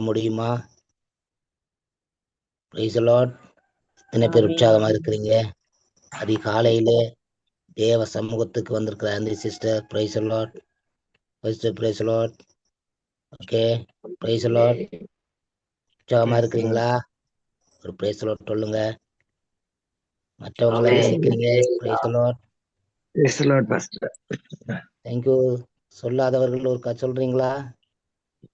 முடியுமா? Price the Lord. எத்தனை பேர் உற்சாகமா இருக்கிறீங்க? அதிகாலையிலே தேவ சமூகத்துக்கு வந்திருக்கிற அந்த sister, praise the Lord. Praise the Lord. Okay, price the Lord. உற்சாகமா இருக்கிறீங்களா? ஒரு பிரைஸ் தி லார்ட் சொல்லுங்க. மற்றவங்க எல்லாம் நிக்கிறீங்க. Praise the Lord. Praise the Lord, Pastor. Thank you. சொல்லாதவர்கள் ஒருக்கா சொல்றீங்களா?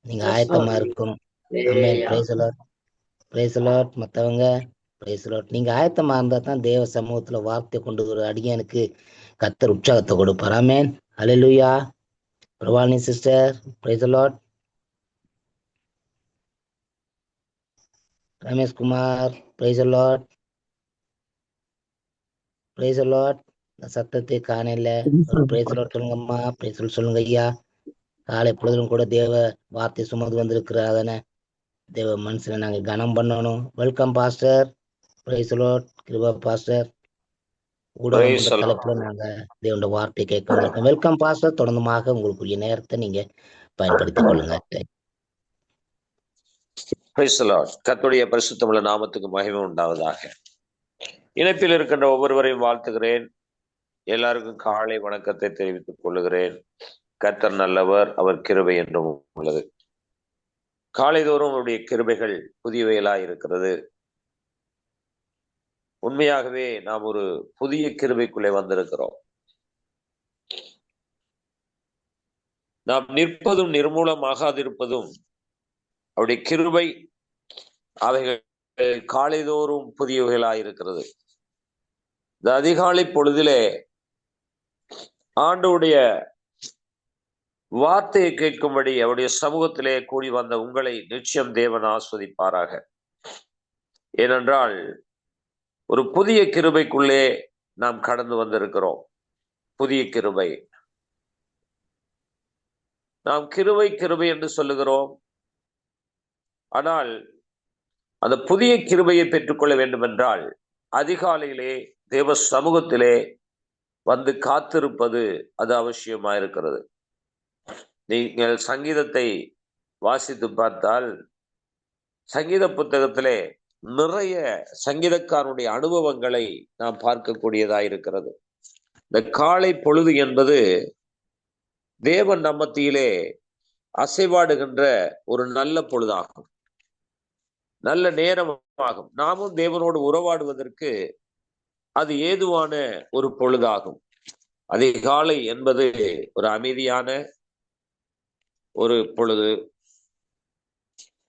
நீங்க ஆயத்தமா இருக்கும். Amen. Praise the Lord. Praise the Lord. மத்தவங்க பிரைஸ் தி லார்ட். நீங்க ஆயத்தமா இருந்தா தான் தேவ சமூகத்துல வார்த்தை கொண்டு வர அடியனுக்கு கர்த்தர் உற்சாகத்தை கொடுப்பார். Amen. Hallelujah. Pravalini sister, praise the Lord. Ramesh Kumar, praise the Lord. Praise the Lord. சத்தத்தை காணல. ஒரு பிரைஸ் தி லார்ட் சொல்லுங்கம்மா. பிரைஸ் தி லார்ட் சொல்லுங்க ஐயா. காலை பொழுதும் கூட தேவ வார்த்தை சுமந்து வந்திருக்கிறாதானே தேவ மனுஷனை நாங்க கனம் பண்ணணும். Welcome pastor. Praise the lord. Kiruba pastor. ஊடகம் என்ற தலைப்புல நாங்க தேவனுடைய வார்த்தை கேட்க வந்திருக்கோம். Welcome pastor. தொடர்ந்துமாக உங்களுக்குரிய நேரத்தை நீங்க பயன்படுத்திக் கொள்ளுங்க. கர்த்தருடைய பரிசுத்தமுள்ள நாமத்துக்கு மகிமை உண்டாவதாக. இணைப்பில் இருக்கின்ற ஒவ்வொருவரையும் வாழ்த்துகிறேன். எல்லாருக்கும் காலை வணக்கத்தை தெரிவித்துக் கொள்ளுகிறேன். கர்த்தர் நல்லவர், அவர் கிருபை என்றும் உள்ளது. காலைதோறும் அவருடைய கிருபைகள் புதியவைகளாய் இருக்கிறது. உண்மையாகவே நாம் ஒரு புதிய கிருபைக்குள்ளே வந்திருக்கிறோம். நாம் நிற்பதும் நிர்மூலமாகாதிருப்பதும் அவருடைய கிருபை. அவைகள் காலைதோறும் புதியவைகளாயிருக்கிறது. இந்த அதிகாலை பொழுதிலே ஆண்டவருடைய வார்த்தையை கேட்கும்படி அவருடைய சமூகத்திலே கூடி வந்த உங்களை நிச்சயம் தேவன் ஆஸ்வதிப்பாராக. ஏனென்றால் ஒரு புதிய கிருபைக்குள்ளே நாம் கடந்து வந்திருக்கிறோம். புதிய கிருபை. நாம் கிருபை கிருபை என்று சொல்லுகிறோம். ஆனால் அந்த புதிய கிருபையை பெற்றுக்கொள்ள வேண்டும் என்றால் அதிகாலையிலே தேவ சமூகத்திலே வந்து காத்திருப்பது அது அவசியமாயிருக்கிறது. நீங்கள் சங்கீதத்தை வாசித்து பார்த்தால் சங்கீத புத்தகத்திலே நிறைய சங்கீதக்காரனுடைய அனுபவங்களை நாம் பார்க்கக்கூடியதாயிருக்கிறது. இந்த காலை பொழுது என்பது தேவன் நம்மத்தியிலே அசைவாடுகின்ற ஒரு நல்ல பொழுதாகும், நல்ல நேரமாகும். நாமும் தேவனோடு உறவாடுவதற்கு அது ஏதுவான ஒரு பொழுதாகும். அதிகாலை என்பது ஒரு அமைதியான ஒரு பொழுது.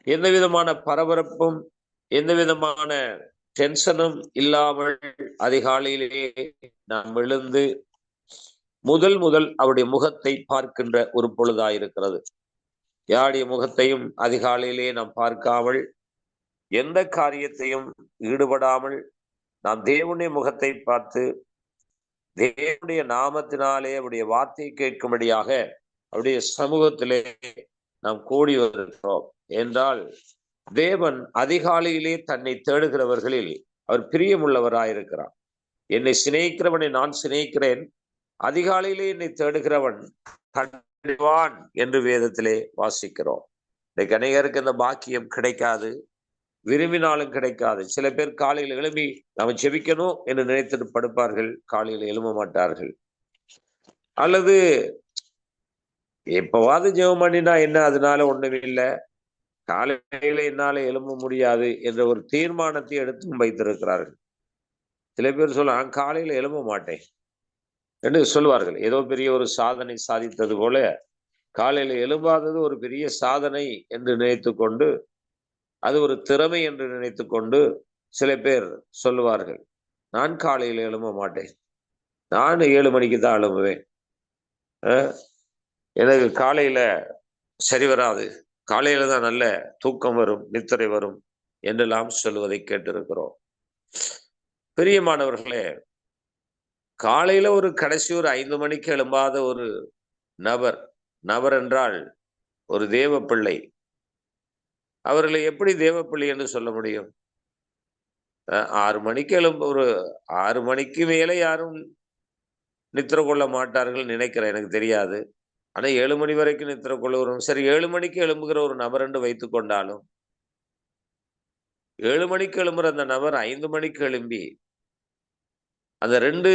எந்த விதமான பரபரப்பும் எந்த விதமான டென்ஷனும் இல்லாமல் அதிகாலையிலே நாம் எழுந்து முதல் அவருடைய முகத்தை பார்க்கின்ற ஒரு பொழுதாயிருக்கிறது. யாருடைய முகத்தையும் அதிகாலையிலே நாம் பார்க்காமல் எந்த காரியத்தையும் ஈடுபடாமல் நாம் தேவனுடைய முகத்தை பார்த்து தேவனுடைய நாமத்தினாலே அவருடைய வார்த்தையை கேட்கும்படியாக அவருடைய சமூகத்திலே நாம் கூடி வருகிறோம். என்றால் தேவன் அதிகாலையிலே தன்னை தேடுகிறவர்களில் அவர் பிரியமுள்ளவராயிருக்கிறார். என்னை சிநேகிக்கிறவனை நான் சிநேகிக்கிறேன், அதிகாலையிலே என்னை தேடுகிறவன் கண்டுவான் என்று வேதத்திலே வாசிக்கிறோம். இன்னைக்கு அநேகருக்கு இந்த பாக்கியம் கிடைக்காது, விரும்பினாலும் கிடைக்காது. சில பேர் காலையில் எழுப்பி நாம் ஜெபிக்கணும் என்று நினைத்துட்டு படுப்பார்கள், காலையில் எழும்ப மாட்டார்கள். அல்லது எப்பவாவது ஜெபம் பண்ணினா என்ன, அதனால ஒண்ணும் இல்லை, காலையில என்னால எழும்ப முடியாது என்ற ஒரு தீர்மானத்தை எடுத்து வைத்திருக்கிறார்கள். சில பேர் சொல்ல காலையில எழும்ப மாட்டேன் என்று சொல்வார்கள். ஏதோ பெரிய ஒரு சாதனை சாதித்தது போல காலையில எழும்பாதது ஒரு பெரிய சாதனை என்று நினைத்து கொண்டு, அது ஒரு திறமை என்று நினைத்து கொண்டு சில பேர் சொல்லுவார்கள், நான் காலையில எழும்ப மாட்டேன், நான் 7 மணிக்கு தான் எழும்புவேன், எனக்கு காலையில சரி வராது, காலையில தான் நல்ல தூக்கம் வரும், நித்திரை வரும் என்றெல்லாம் சொல்லுவதை கேட்டிருக்கிறோம். பிரியமானவர்களே, காலையில ஒரு கடைசி ஒரு 5 மணிக்கு எழும்பாத ஒரு நபர் என்றால் ஒரு தேவ பிள்ளை. அவர்களை எப்படி தேவ பிள்ளை என்று சொல்ல முடியும்? 6 மணிக்கு ஒரு 6 மணிக்கு மேலே யாரும் நித்திரை கொள்ள மாட்டார்கள் நினைக்கிறேன், எனக்கு தெரியாது. ஆனா 7 மணி வரைக்கும் நித்திர கொள்ளுகிறோம். சரி, 7 மணிக்கு எழும்புகிற ஒரு நபர் என்று வைத்துக் கொண்டாலும் 7 மணிக்கு எழும்புற அந்த நபர் 5 மணிக்கு எழும்பி அந்த 2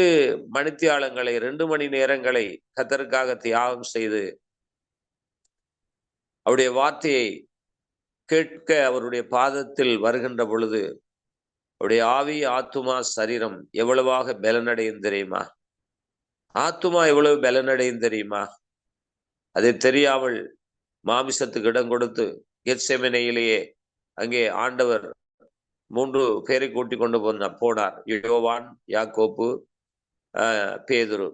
மணித்தியாலங்களை 2 மணி நேரங்களை கர்த்தருக்காக தியாகம் செய்து அவருடைய வார்த்தையை கேட்க அவருடைய பாதத்தில் வருகின்ற பொழுது அவருடைய ஆவி, ஆத்துமா, சரீரம் எவ்வளவாக பலனடையும் தெரியுமா? ஆத்துமா எவ்வளவு பலனடையும் தெரியுமா? அதை தெரியாமல் மாமிசத்துக்கு இடம் கொடுத்து கெத்செமனேயிலேயே அங்கே ஆண்டவர் 3 பேரை கூட்டிக் கொண்டு போனார். யோவான், யாக்கோப்பு, பேதுரு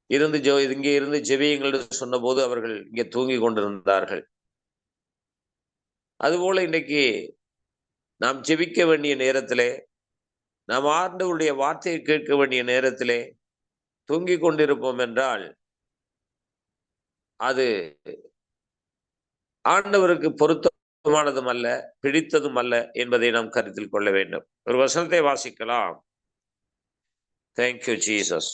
இங்கே இருந்து ஜெபியுங்கள் சொன்ன போது அவர்கள் இங்கே தூங்கி கொண்டிருந்தார்கள். அதுபோல இன்னைக்கு நாம் ஜெபிக்க வேண்டிய நேரத்திலே, நாம் ஆண்டவருடைய வார்த்தையை கேட்க வேண்டிய நேரத்திலே தூங்கிக் கொண்டிருப்போம் என்றால் அது ஆண்டவருக்கு பொருத்தமானதும் அல்ல, பிடித்ததும் அல்ல என்பதை நாம் கருத்தில் கொள்ள வேண்டும். ஒரு வசனத்தை வாசிக்கலாம். Thank you Jesus.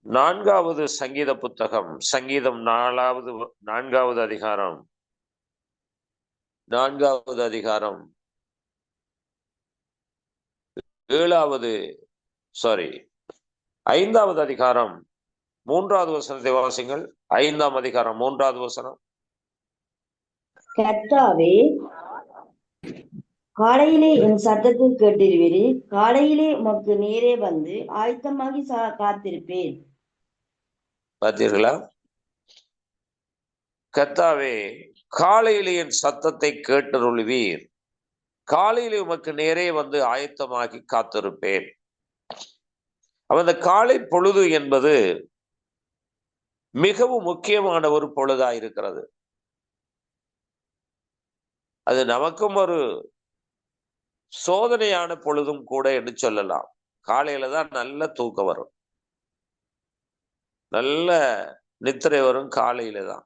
4வது சங்கீத புத்தகம், சங்கீதம் 4வது அதிகாரம் 5வது அதிகாரம் 3வது வசனத்தை வாசிங்கள். 5ஆம் அதிகாரம் 3வது வசனம். கர்த்தாவே, காலையிலே என் சத்தத்தை கேட்டிருவீர். காலையிலே உமக்கு நேரே வந்து ஆயத்தமாகி காத்திருப்பேன். பார்த்தீர்களா? கர்த்தாவே, காலையிலே என் சத்தத்தை கேட்டருளுவீர். காலையிலே உமக்கு நேரே வந்து ஆயத்தமாகி காத்திருப்பேன். அந்த காலை பொழுது என்பது மிகவும் முக்கியமான ஒரு பொழுதாயிருக்கிறது. அது நமக்கும் ஒரு சோதனையான பொழுதும் கூட என்று சொல்லலாம். காலையில தான் நல்ல தூக்கம் வரும், நல்ல நித்திரை வரும். காலையில தான்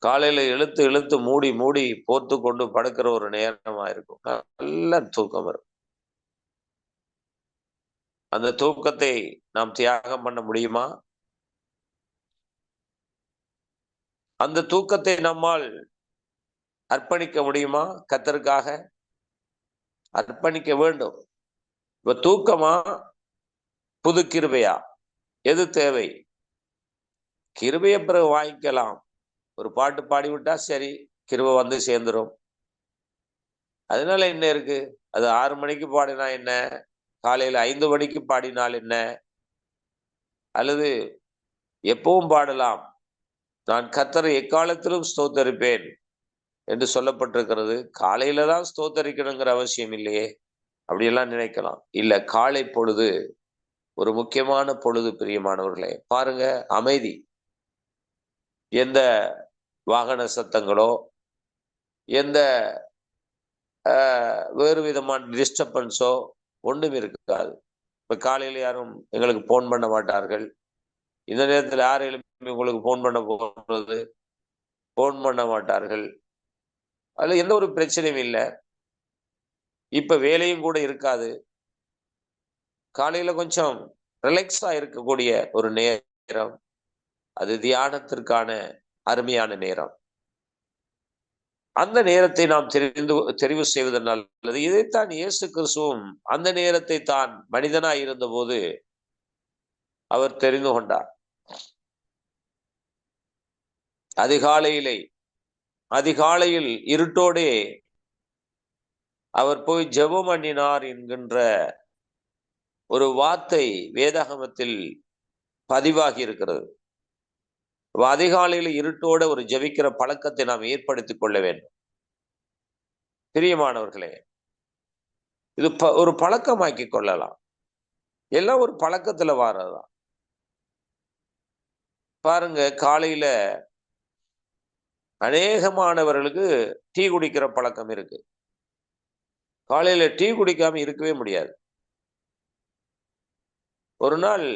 காலையில இழுத்து மூடி போர்த்து கொண்டு படுக்கிற ஒரு நேரமா இருக்கும். நல்ல தூக்கம் வரும். அந்த தூக்கத்தை நாம் தியாகம் பண்ண முடியுமா? அந்த தூக்கத்தை நம்மால் அர்ப்பணிக்க முடியுமா? கர்த்தருக்காக அர்ப்பணிக்க வேண்டும். இப்ப தூக்கமா, புது கிருபையா? எது தேவை? கிருபையை பிறகு வாங்கிக்கலாம். ஒரு பாட்டு பாடிவிட்டா சரி, கிருபை வந்து சேர்ந்துரும். அதனால என்ன இருக்கு? அது 6 மணிக்கு பாடினா என்ன, காலையில 5 மணிக்கு பாடினால் என்ன, அல்லது எப்பவும் பாடலாம். நான் கர்த்தரை எக்காலத்திலும் ஸ்தோத்தரிப்பேன் என்று சொல்லப்பட்டிருக்கிறது. காலையில தான் ஸ்தோத்தரிக்கணுங்கிற அவசியம் இல்லையே. அப்படியெல்லாம் நினைக்கலாம். இல்ல, காலை பொழுது ஒரு முக்கியமான பொழுது. பிரியமானவர்களே, பாருங்க, அமைதி. எந்த வாகன சத்தங்களோ, எந்த வேறு விதமான டிஸ்டர்பன்ஸோ ஒன்றும் இருக்காது. இப்ப காலையில யாரும் எங்களுக்கு போன் பண்ண மாட்டார்கள். இந்த நேரத்தில் யார் எழுப்பி உங்களுக்கு போன் பண்ண போறது? போன் பண்ண மாட்டார்கள். அதுல எந்த ஒரு பிரச்சனையும் இல்லை. இப்ப வேலையும் கூட இருக்காது. காலையில கொஞ்சம் ரிலாக்ஸா இருக்கக்கூடிய ஒரு நேரம். அது தியானத்திற்கான அருமையான நேரம். அந்த நேரத்தை நாம் தெரிவு செய்வது நல்லது. இதைத்தான் இயேசு கிறிஸ்துவும் அந்த நேரத்தை தான் மனிதனாய் இருந்த போது அவர் தெரிந்து கொண்டார். அதிகாலையில் இருட்டோடே அவர் போய் ஜெபம் பண்ணினார் என்கின்ற ஒரு வார்த்தை வேதாகமத்தில் பதிவாகி இருக்கிறது. அதிகாலையில் இருட்டோட ஒரு ஜெபிக்கிற பழக்கத்தை நாம் ஏற்படுத்திக் கொள்ள வேண்டும். பிரியமானவர்களே, இது ஒரு பழக்கமாக்கி கொள்ளலாம். எல்லாம் ஒரு பழக்கத்துல வாரதுதான். பாருங்க, காலையில அநேகமானவர்களுக்கு டீ குடிக்கிற பழக்கம் இருக்கு. காலையில டீ குடிக்காம இருக்கவே முடியாது. ஒரு நாள்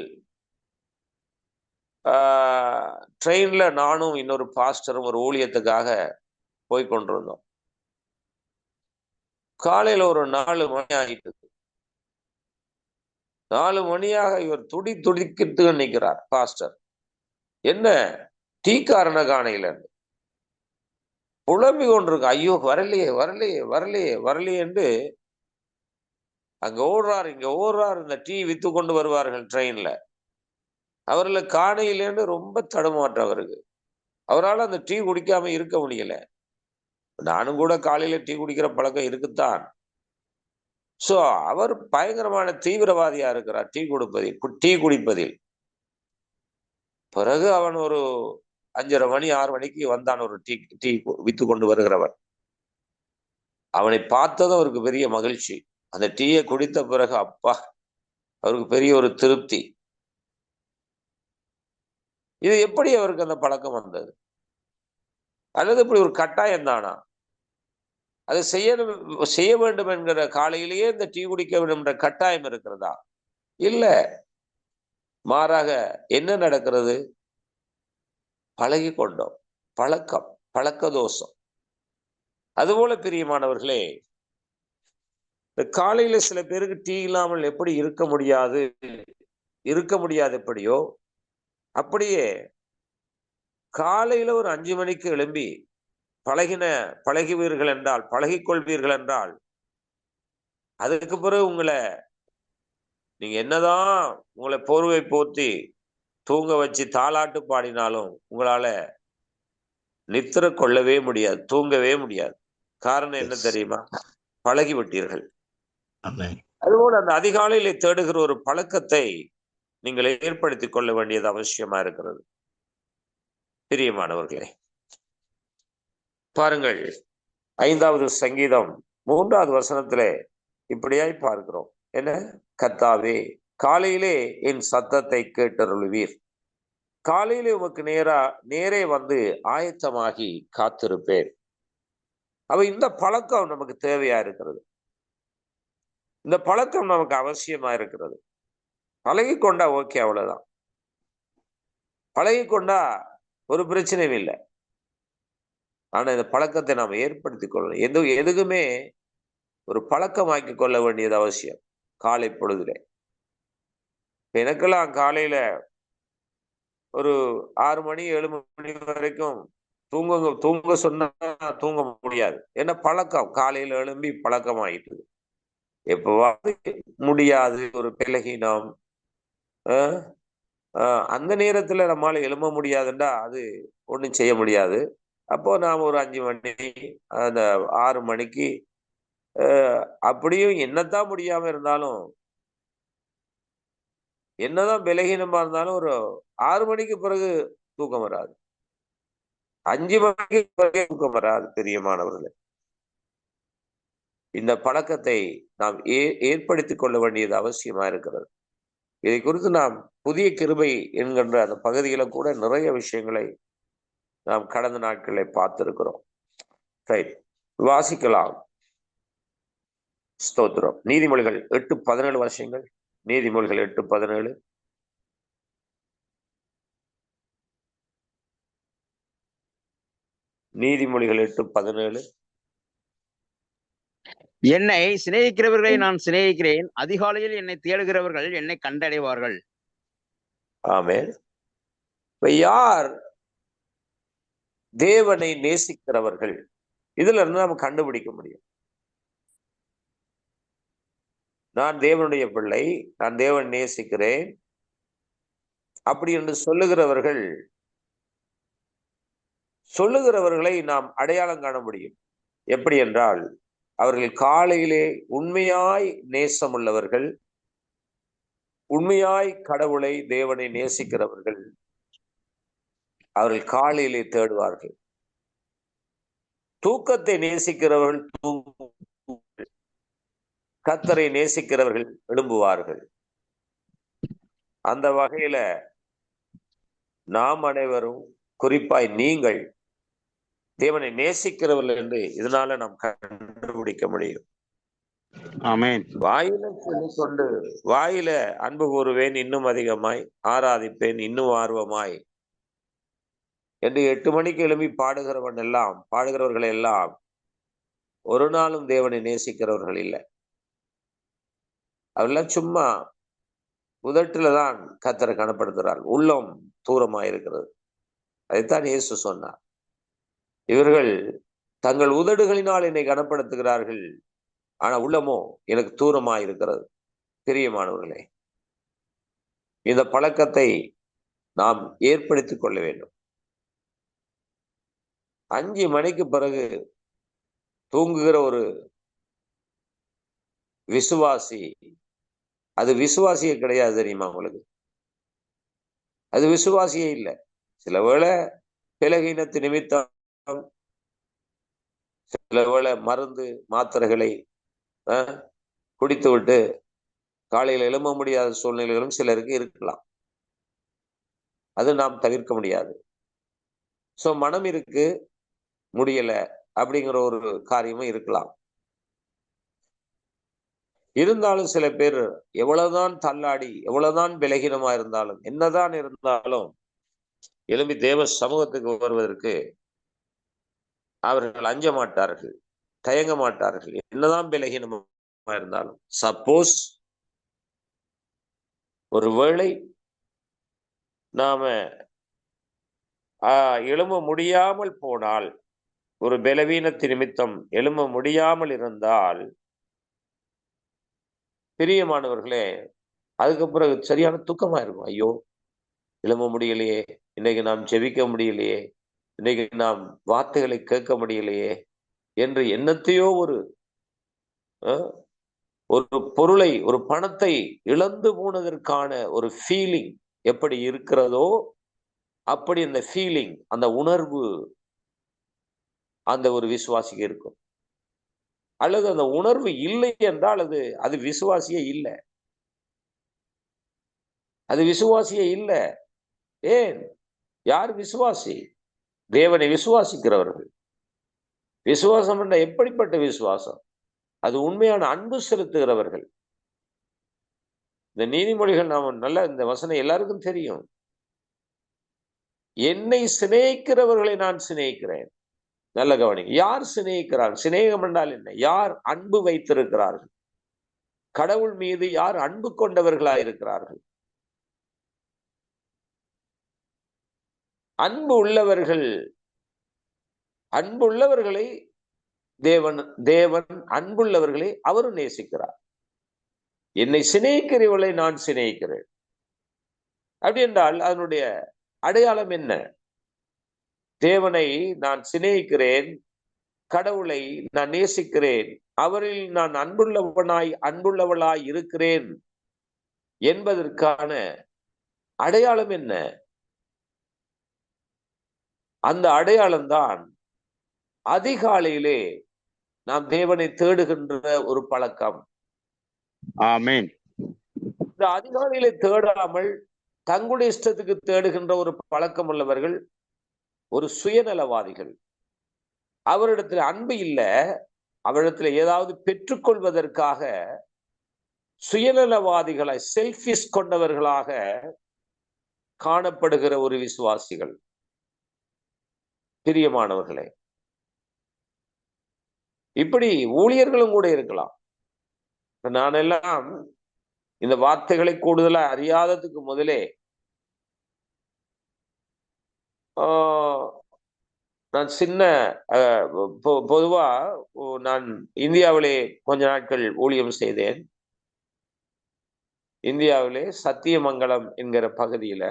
ட்ரெயின்ல நானும் இன்னொரு பாஸ்டரும் ஒரு ஊழியத்துக்காக போய் கொண்டிருந்தோம். காலையில ஒரு 4 மணி ஆகிட்டு. 4 மணியாக இவர் துடிக்கிட்டு நிற்கிறார் பாஸ்டர். என்ன டீக்காரனை காணையில புலம்பி கொண்டிருக்கு. ஐயோ வரலையே வரலையே வரலையே வரலையே என்று அங்க ஓடுறாரு, இங்க ஓடுறாரு. இந்த டீ வித்து கொண்டு வருவார்கள் ட்ரெயின்ல. அவர்களை காணையிலேன்னு ரொம்ப தடுமாற்றம் அவருக்கு. அவரால் அந்த டீ குடிக்காம இருக்க முடியல. நானும் கூட காலையில டீ குடிக்கிற பழக்கம் இருக்குத்தான். சோ அவர் பயங்கரமான தீவிரவாதியா இருக்கிறார் டீ குடிப்பதில். பிறகு அவன் ஒரு 5:30 மணி 6 மணிக்கு வந்தான் ஒரு டீ வித்து கொண்டு வருகிறவன். அவனை பார்த்ததும் அவருக்கு பெரிய மகிழ்ச்சி. அந்த டீயை குடித்த பிறகு அப்பா அவருக்கு பெரிய ஒரு திருப்தி. இது எப்படி அவருக்கு அந்த பழக்கம் வந்தது? அல்லது இப்படி ஒரு கட்டாயம் தானா? அதை செய்ய வேண்டும் என்கிற காலையிலேயே இந்த டீ குடிக்க வேண்டும் என்ற கட்டாயம் இருக்கிறதா? இல்ல, மாறாக என்ன நடக்கிறது? பழகி கொண்டோம். பழக்க தோஷம். அதுபோல பிரியமானவர்களே, இந்த காலையில சில பேருக்கு டீ இல்லாமல் எப்படி இருக்க முடியாது எப்படியோ அப்படியே காலையில ஒரு 5 மணிக்கு எழும்பி பழகிவீர்கள் என்றால், பழகிக்கொள்வீர்கள் என்றால், அதுக்கு பிறகு நீங்க என்னதான் உங்களை போர்வை போத்தி தூங்க வச்சு தாலாட்டு பாடினாலும் உங்களால நித்திர கொள்ளவே முடியாது, தூங்கவே முடியாது. காரணம் என்ன தெரியுமா? பழகி விட்டீர்கள். அதுபோல அந்த அதிகாலையிலே தேடுகிற ஒரு பழக்கத்தை நீங்கள் ஏற்படுத்திக் கொள்ள வேண்டியது அவசியமா இருக்கிறது. பிரியமானவர்களே, பாருங்கள் 5வது சங்கீதம் 3வது வசனத்திலே இப்படியாய் பார்க்கிறோம். என்ன? கர்த்தாவே, காலையிலே என் சத்தத்தை கேட்டருளுவீர். காலையிலே உமக்கு நேரே வந்து ஆயத்தமாகி காத்திருப்பேன். அப்ப இந்த பழக்கம் நமக்கு தேவையா இருக்கிறது. இந்த பழக்கம் நமக்கு அவசியமா இருக்கிறது. பழகி கொண்டா ஓகே, அவ்வளவுதான். பழகி கொண்டா ஒரு பிரச்சனையும் இல்லை. ஆனா இந்த பழக்கத்தை நாம் ஏற்படுத்திக் கொள்ளணும். எதுக்குமே ஒரு பழக்கமாக்கி கொள்ள வேண்டியது அவசியம். காலை பொழுதுல எனக்கெல்லாம் காலையில ஒரு 6 மணி 7 மணி வரைக்கும் தூங்க சொன்னா தூங்க முடியாது. என்ன பழக்கம், காலையில எழும்பி பழக்கம் ஆயிட்டு. எப்பவாது முடியாது, ஒரு பலகீனம், அந்த நேரத்துல நம்மளால எழும்ப முடியாதுண்டா அது ஒண்ணும் செய்ய முடியாது. அப்போ நாம் ஒரு 5 மணி அந்த 6 மணிக்கு அப்படியும் என்னதான் முடியாம இருந்தாலும், என்னதான் பலகீனமா இருந்தாலும் ஒரு 6 மணிக்கு பிறகு தூக்கம் வராது. 5 மணிக்கு பிறகு தூக்கம் வராது. பிரியமானவர்களே, இந்த பழக்கத்தை நாம் ஏற்படுத்திக் கொள்ள வேண்டியது அவசியமா இருக்கிறது. இதை குறித்து நாம் புதிய கிருபை என்கின்ற அந்த பகுதியில கூட நிறைய விஷயங்களை நாம் கடந்த நாட்களை பார்த்திருக்கிறோம். வாசிக்கலாம். ஸ்தோத்திரம். நீதிமொழிகள் 8:17 வருஷங்கள். நீதிமொழிகள் 8:17. நீதிமொழிகள் 8:17. என்னை சிநேகிக்கிறவர்களை நான் சிநேகிக்கிறேன், அதிகாலையில் என்னை தேடுகிறவர்கள் என்னை கண்டடைவார்கள். ஆமென். இப்ப யார் தேவனை நேசிக்கிறவர்கள்? இதுல இருந்து நம்ம கண்டுபிடிக்க முடியும். நான் தேவனுடைய பிள்ளை, நான் தேவன் நேசிக்கிறேன் அப்படி என்று சொல்லுகிறவர்களை நாம் அடையாளம் காண முடியும். எப்படி என்றால், அவர்கள் காலையிலே உண்மையாய் நேசமுள்ளவர்கள், உண்மையாய் கடவுளை தேவனை நேசிக்கிறவர்கள் அவர்கள் காலையிலே தேடுவார்கள். தூக்கத்தை நேசிக்கிறவர்கள் கர்த்தரை நேசிக்கிறவர்கள் எழும்புவார்கள். அந்த வகையில நாம் அனைவரும், குறிப்பாய் நீங்கள், தேவனை நேசிக்கிறவர்கள் என்று இதனால நாம் கண்டுபிடிக்க முடியும். ஆமென். வாயில சொல்லிக்கொண்டு, வாயில அன்பு கூறுவேன் இன்னும் அதிகமாய், ஆராதிப்பேன் இன்னும் ஆர்வமாய் என்று 8 மணிக்கு எழுப்பி பாடுகிறவர்கள் எல்லாம் ஒரு நாளும் தேவனை நேசிக்கிறவர்கள் இல்லை. அவெல்லாம் சும்மா உதட்டுல தான் கர்த்தரை கனப்படுத்துகிறார். உள்ளம் தூரமாயிருக்கிறது. அதைத்தான் இயேசு சொன்னார். இவர்கள் தங்கள் உதடுகளினால் என்னை கனப்படுத்துகிறார்கள், ஆனா உள்ளமோ எனக்கு தூரமாயிருக்கிறது. பிரியமானவர்களே, இந்த பழக்கத்தை நாம் ஏற்படுத்திக் கொள்ள வேண்டும். 5 மணிக்கு பிறகு தூங்குகிற ஒரு விசுவாசி, அது விசுவாசியே கிடையாது. தெரியுமா உங்களுக்கு? அது விசுவாசியே இல்லை. சில வேளை பலகீனத்து நிமித்தம், சில வேளை மருந்து மாத்திரைகளை குடித்து விட்டு காலையில் எழும்ப முடியாத சூழ்நிலைகளும் சிலருக்கு இருக்கலாம். அது நாம் தவிர்க்க முடியாது. சோ மனம் இருக்கு, முடியல அப்படிங்கிற ஒரு காரியமும் இருக்கலாம். இருந்தாலும் சில பேர் எவ்வளவுதான் தள்ளாடி, எவ்வளவுதான் பலகீனமா இருந்தாலும், என்னதான் இருந்தாலும் எழும்பி தேவ சமூகத்துக்கு வருவதற்கு அவர்கள் அஞ்ச மாட்டார்கள், தயங்க மாட்டார்கள், என்னதான் பலகீனமா இருந்தாலும். சப்போஸ் ஒருவேளை நாம எழும்ப முடியாமல் போனால், ஒரு பலவீனத்து நிமித்தம் எழும்ப முடியாமல் இருந்தால், பிரியமானவர்களே, அதுக்கு பிறகு சரியான துக்கமா இருக்கும். ஐயோ, எழும்ப முடியலையே, இன்னைக்கு நாம் ஜெபிக்க முடியலையே, இன்னைக்கு நாம் வார்த்தைகளை கேட்க முடியலையே என்று என்னத்தையோ ஒரு பொருளை, ஒரு பணத்தை இழந்து போனதற்கான ஒரு ஃபீலிங் எப்படி இருக்கிறதோ அப்படி அந்த ஃபீலிங், அந்த உணர்வு அந்த ஒரு விசுவாசிக்கு இருக்கும். அல்லது அந்த உணர்வு இல்லை என்றால் அது விசுவாசியே இல்லை. அது விசுவாசியே இல்லை. ஏன்? யார் விசுவாசி? தேவனை விசுவாசிக்கிறவர்கள். விசுவாசம் என்ற எப்படிப்பட்ட விசுவாசம்? அது உண்மையான அன்பு செலுத்துகிறவர்கள். இந்த நீதிமொழிகள் நாம நல்ல, இந்த வசனம் எல்லாருக்கும் தெரியும். என்னை சிநேகிக்கிறவர்களை நான் சிநேகிக்கிறேன். நல்ல கவனிங்க. யார் சிநேகிக்கிறார்? சிநேகம் என்றால் என்ன? யார் அன்பு வைத்திருக்கிறார்கள்? கடவுள் மீது யார் அன்பு கொண்டவர்களாய் இருக்கிறார்கள்? அன்பு உள்ளவர்களை தேவன் அன்புள்ளவர்களை அவரும் நேசிக்கிறார். என்னை சிநேகிக்கிறவர்களை நான் சிநேகிக்கிறேன். அப்படி என்றால் அதனுடைய அடையாளம் என்ன? தேவனை நான் சிநேகிக்கிறேன், கடவுளை நான் நேசிக்கிறேன், அவரில் நான் அன்புள்ளவளாய் இருக்கிறேன் என்பதற்கான அடையாளம் என்ன? அந்த அடையாளம்தான் அதிகாலையிலே நாம் தேவனை தேடுகின்ற ஒரு பழக்கம். ஆமென். இந்த அதிகாலையிலே தேடாமல் தங்களுடைய இஷ்டத்துக்கு தேடுகின்ற ஒரு பழக்கம் உள்ளவர்கள் ஒரு சுயநலவாதிகள். அவரிடத்துல அன்பு இல்லை, அவரிடத்துல ஏதாவது பெற்றுக்கொள்வதற்காக சுயநலவாதிகளாய், செல்ஃபிஷ் கொண்டவர்களாக காணப்படுகிற ஒரு விசுவாசிகள். பிரியமானவர்களே, இப்படி ஊழியர்களும் கூட இருக்கலாம். நான் எல்லாம் இந்த வார்த்தைகளை கூடுதலா அறியாததுக்கு முதலே நான் பொதுவா நான் இந்தியாவிலே கொஞ்ச நாட்கள் ஊழியம் செய்தேன். இந்தியாவிலே சத்தியமங்கலம் என்கிற பகுதியில,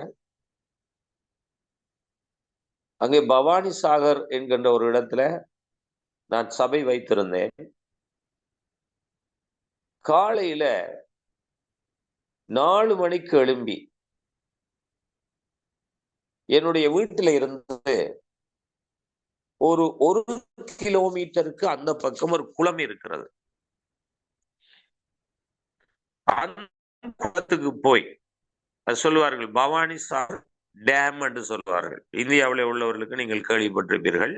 அங்கே பவானி சாகர் என்கின்ற ஒரு இடத்துல நான் சபை வைத்திருந்தேன். காலையில 4 மணிக்கு எழும்பி என்னுடைய வீட்டில இருந்து ஒரு கிலோமீட்டருக்கு அந்த பக்கம் ஒரு குளம் இருக்கிறது. அந்த குளத்துக்கு போய், அது சொல்லுவார்கள் பவானி சாகர் டேம் என்று சொல்லுவார்கள். இந்தியாவிலே உள்ளவர்களுக்கு நீங்கள் கேள்விப்பட்டிருப்பீர்கள்.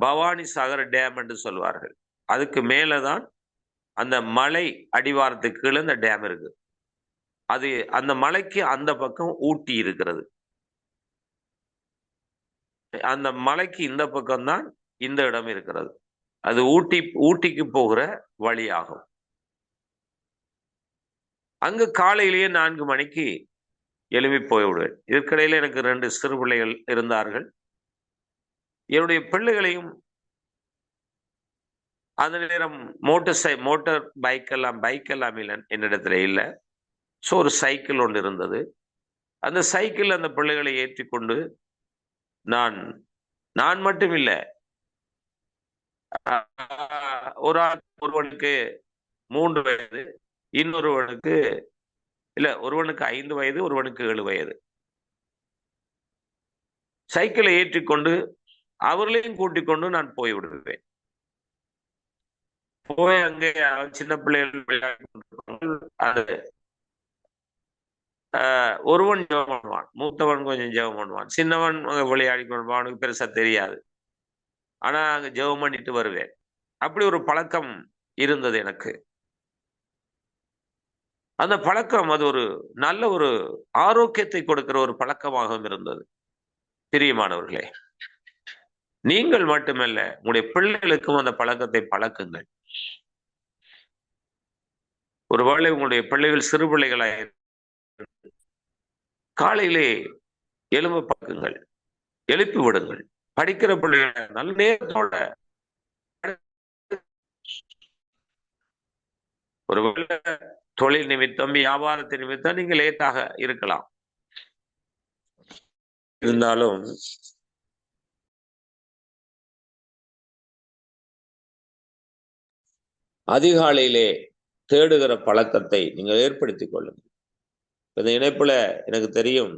பவானி சாகர் டேம் என்று சொல்வார்கள். அதுக்கு மேலதான் அந்த மலை அடிவாரத்துக்கு கீழே இந்த டேம் இருக்கு. அது அந்த மலைக்கு அந்த பக்கம் ஊட்டி இருக்கிறது. அந்த மலைக்கு இந்த பக்கம்தான் இந்த இடம் இருக்கிறது. அது ஊட்டிக்கு போகிற வழியாகும். அங்கு காலையிலேயே 4 மணிக்கு எழுப்பி போய்விடுவேன். இதற்கிடையில எனக்கு 2 சிறு பிள்ளைகள் இருந்தார்கள். என்னுடைய பிள்ளைகளையும் அந்த நேரம் மோட்டார் பைக் எல்லாம் இல்லை என்னிடத்துல இல்லை. ஸோ ஒரு சைக்கிள் ஒன்று இருந்தது. அந்த சைக்கிள் அந்த பிள்ளைகளை ஏற்றி கொண்டு நான் மட்டும் இல்லை, ஒருவனுக்கு 3 வயது, இன்னொருவனுக்கு ஒருவனுக்கு 5 வயது, ஒருவனுக்கு 7 வயது. சைக்கிளை ஏற்றிக்கொண்டு அவர்களையும் கூட்டிக் கொண்டு நான் போய் விடுவேன். போய் அங்கே சின்ன பிள்ளைகள் விளையாடி ஒருவன் ஜெபம் பண்ணுவான், மூத்தவன் கொஞ்சம் ஜெபம் பண்ணுவான், சின்னவன் விளையாடி கொள்வான், அவனுக்கு பெருசா தெரியாது. ஆனா அங்க ஜெபம் பண்ணிட்டு வருவேன். அப்படி ஒரு பழக்கம் இருந்தது எனக்கு. அந்த பழக்கம் அது ஒரு நல்ல ஒரு ஆரோக்கியத்தை கொடுக்கிற ஒரு பழக்கமாகவும் இருந்தது. பிரியமானவர்களே, நீங்கள் மட்டுமல்ல, உங்களுடைய பிள்ளைகளுக்கும் அந்த பழக்கத்தை பழக்குங்கள். ஒருவேளை உங்களுடைய பிள்ளைகள் சிறு பிள்ளைகளாக காலையிலே எழும்ப பழக்குங்கள், எழுப்பி விடுங்கள். படிக்கிற பிள்ளைகளை நல்ல நேரத்தோட, ஒருவேளை தொழில் நிமித்தம் வியாபாரத்தின் நிமித்தம் நீங்க லேட்டாக இருக்கலாம். இருந்தாலும் அதிகாலையிலே தேடுகிற பழக்கத்தை நீங்கள் ஏற்படுத்திக் கொள்ளுங்கள். இந்த இணைப்புல எனக்கு தெரியும்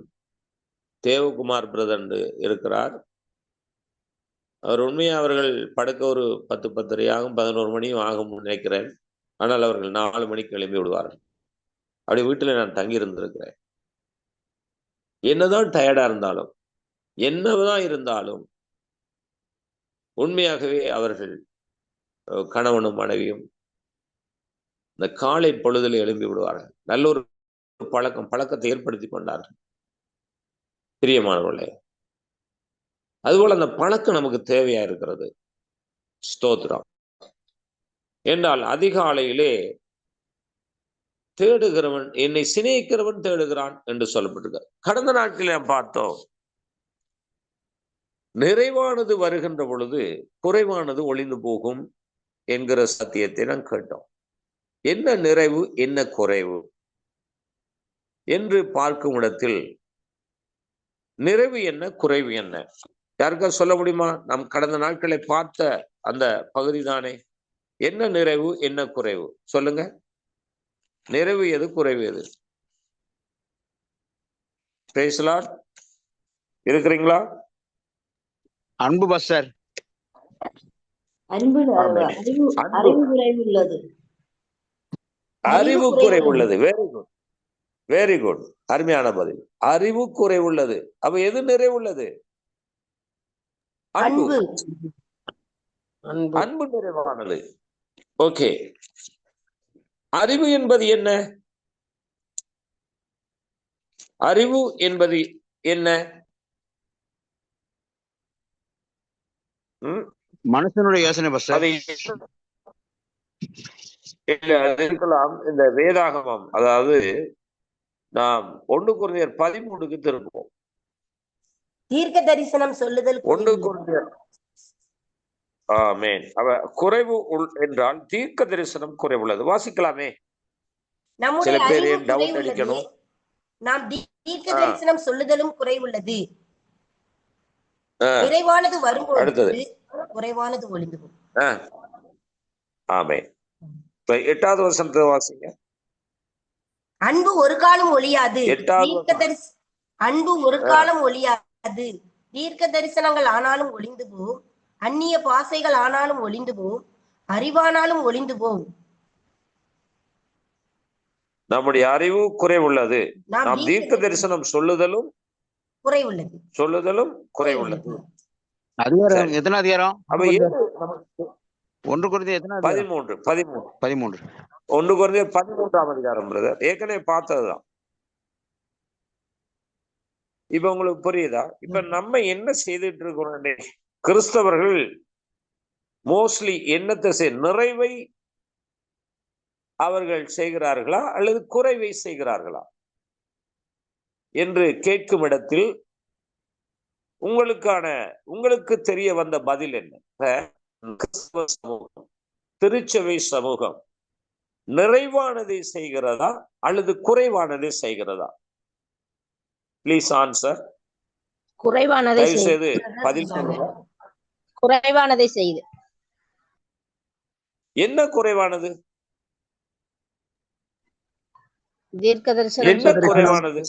தேவகுமார் பிரதர் இருக்கிறார். அவர் உண்மையா அவர்கள் படுக்க ஒரு 10-10:30 ஆகும், 11 மணியும் ஆகும் நினைக்கிறேன். ஆனால் அவர்கள் 4 மணிக்கு எழுப்பி விடுவார்கள். அப்படி வீட்டில் நான் தங்கி இருந்திருக்கிறேன். என்னதான் டயர்டா இருந்தாலும், என்னதான் இருந்தாலும், உண்மையாகவே அவர்கள் கணவனும் மனைவியும் இந்த காலை பொழுதில் எழுப்பி விடுவார்கள். நல்ல ஒரு பழக்கத்தை ஏற்படுத்தி கொண்டார்கள். பிரியமானவர்களே, அதுபோல அந்த பழக்கம் நமக்கு தேவையா இருக்கிறது. ஸ்தோத்திரம். என்றால் அதிகாலையிலே தேடுகிறவன், என்னை சிநேகிக்கிறவன் தேடுகிறான் என்று சொல்லப்பட்டிருக்க. கடந்த நாட்களில் நாம் பார்த்தோம், நிறைவானது வருகின்ற பொழுது குறைவானது ஒளிந்து போகும் என்கிற சத்தியத்தை நாம் கேட்டோம். என்ன நிறைவு, என்ன குறைவு என்று பார்க்கும் இடத்தில் நிறைவு என்ன, குறைவு என்ன, யாருக்கா சொல்ல முடியுமா? நாம் கடந்த நாட்களை பார்த்த அந்த பகுதி தானே. என்ன நிறைவு, என்ன குறைவு சொல்லுங்க. நிறைவு எது, குறைவு எது? Price the Lord. இருக்கிறீங்களா? அன்பு பஸ்டர். அறிவு குறைவு உள்ளது. அறிவு குறைவு உள்ளது. வெரி குட், வெரி குட், அருமையான பதில். அறிவு குறைவுள்ளது. அப்ப எது நிறைவுள்ளது? அன்பு. அன்பு நிறைவானது. ஓகே, அறிவு என்பது என்ன? அறிவு என்பது என்ன? மனுஷனுடைய யோசனை பஸ்டர். அது இருக்கலாம். இந்த வேதாகமம், அதாவது நாம் 1 கொரிந்தியர் 13க்கு திரும்புவோம். தீர்க்க தரிசனம் சொல்லுதல். 1 கொரிந்தியர், ஆமென். குறைவு என்றால் தீர்க்க தரிசனம் குறைவுள்ளது. வாசிக்கலாமே. சில பேர் டவுட் அடிக்கணும். நாம் தீர்க்க தரிசனம் சொல்லுதலும் குறைவுள்ளது. நிறைவானது வரும்போது அடுத்தது குறைவானது ஒளிந்து போகும். ஆமென். 8வது வசனத்தை வாசிங்க. அன்பு ஒரு காலம் ஒளியாது. அன்பு ஒரு காலம் ஒளியாது. தீர்க்க தரிசனங்கள் ஆனாலும் ஒளிந்து போகும், அந்நிய பாசைகள் ஆனாலும் ஒளிந்து போகும், அறிவானாலும் ஒளிந்து போகும். நம்முடைய அறிவு குறைவுள்ளது. நாம் தீர்க்க தரிசனம் சொல்லுதலும் குறைவுள்ளது. அதிகாரம் எத்தனை அதிகாரம்? 1 கொரிந்தியர் 13. 1 கொரிந்தியர் 13ஆம் அதிகாரம் பிரதர். ஏற்கனவே பார்த்ததுதான். இப்ப உங்களுக்கு புரியுதா? இப்ப நம்ம என்ன செய்துட்டு இருக்கோம்? கிறிஸ்தவர்கள் மோஸ்ட்லி என்னத்தை நிறைவை அவர்கள் செய்கிறார்களா அல்லது குறைவை செய்கிறார்களா என்று கேட்கும் இடத்தில் உங்களுக்கு தெரிய வந்த பதில் என்ன? கிறிஸ்தவ சமூகம், திருச்சபை சமூகம் நிறைவானதை செய்கிறதா அல்லது குறைவானதை செய்கிறதா? Please answer. குறைவானதை செய்து பதில் சொல்லுங்க. குறைவானதை செய்து. என்ன குறைவானது? தீர்க்க தரிசனம். என்ன குறைவானது?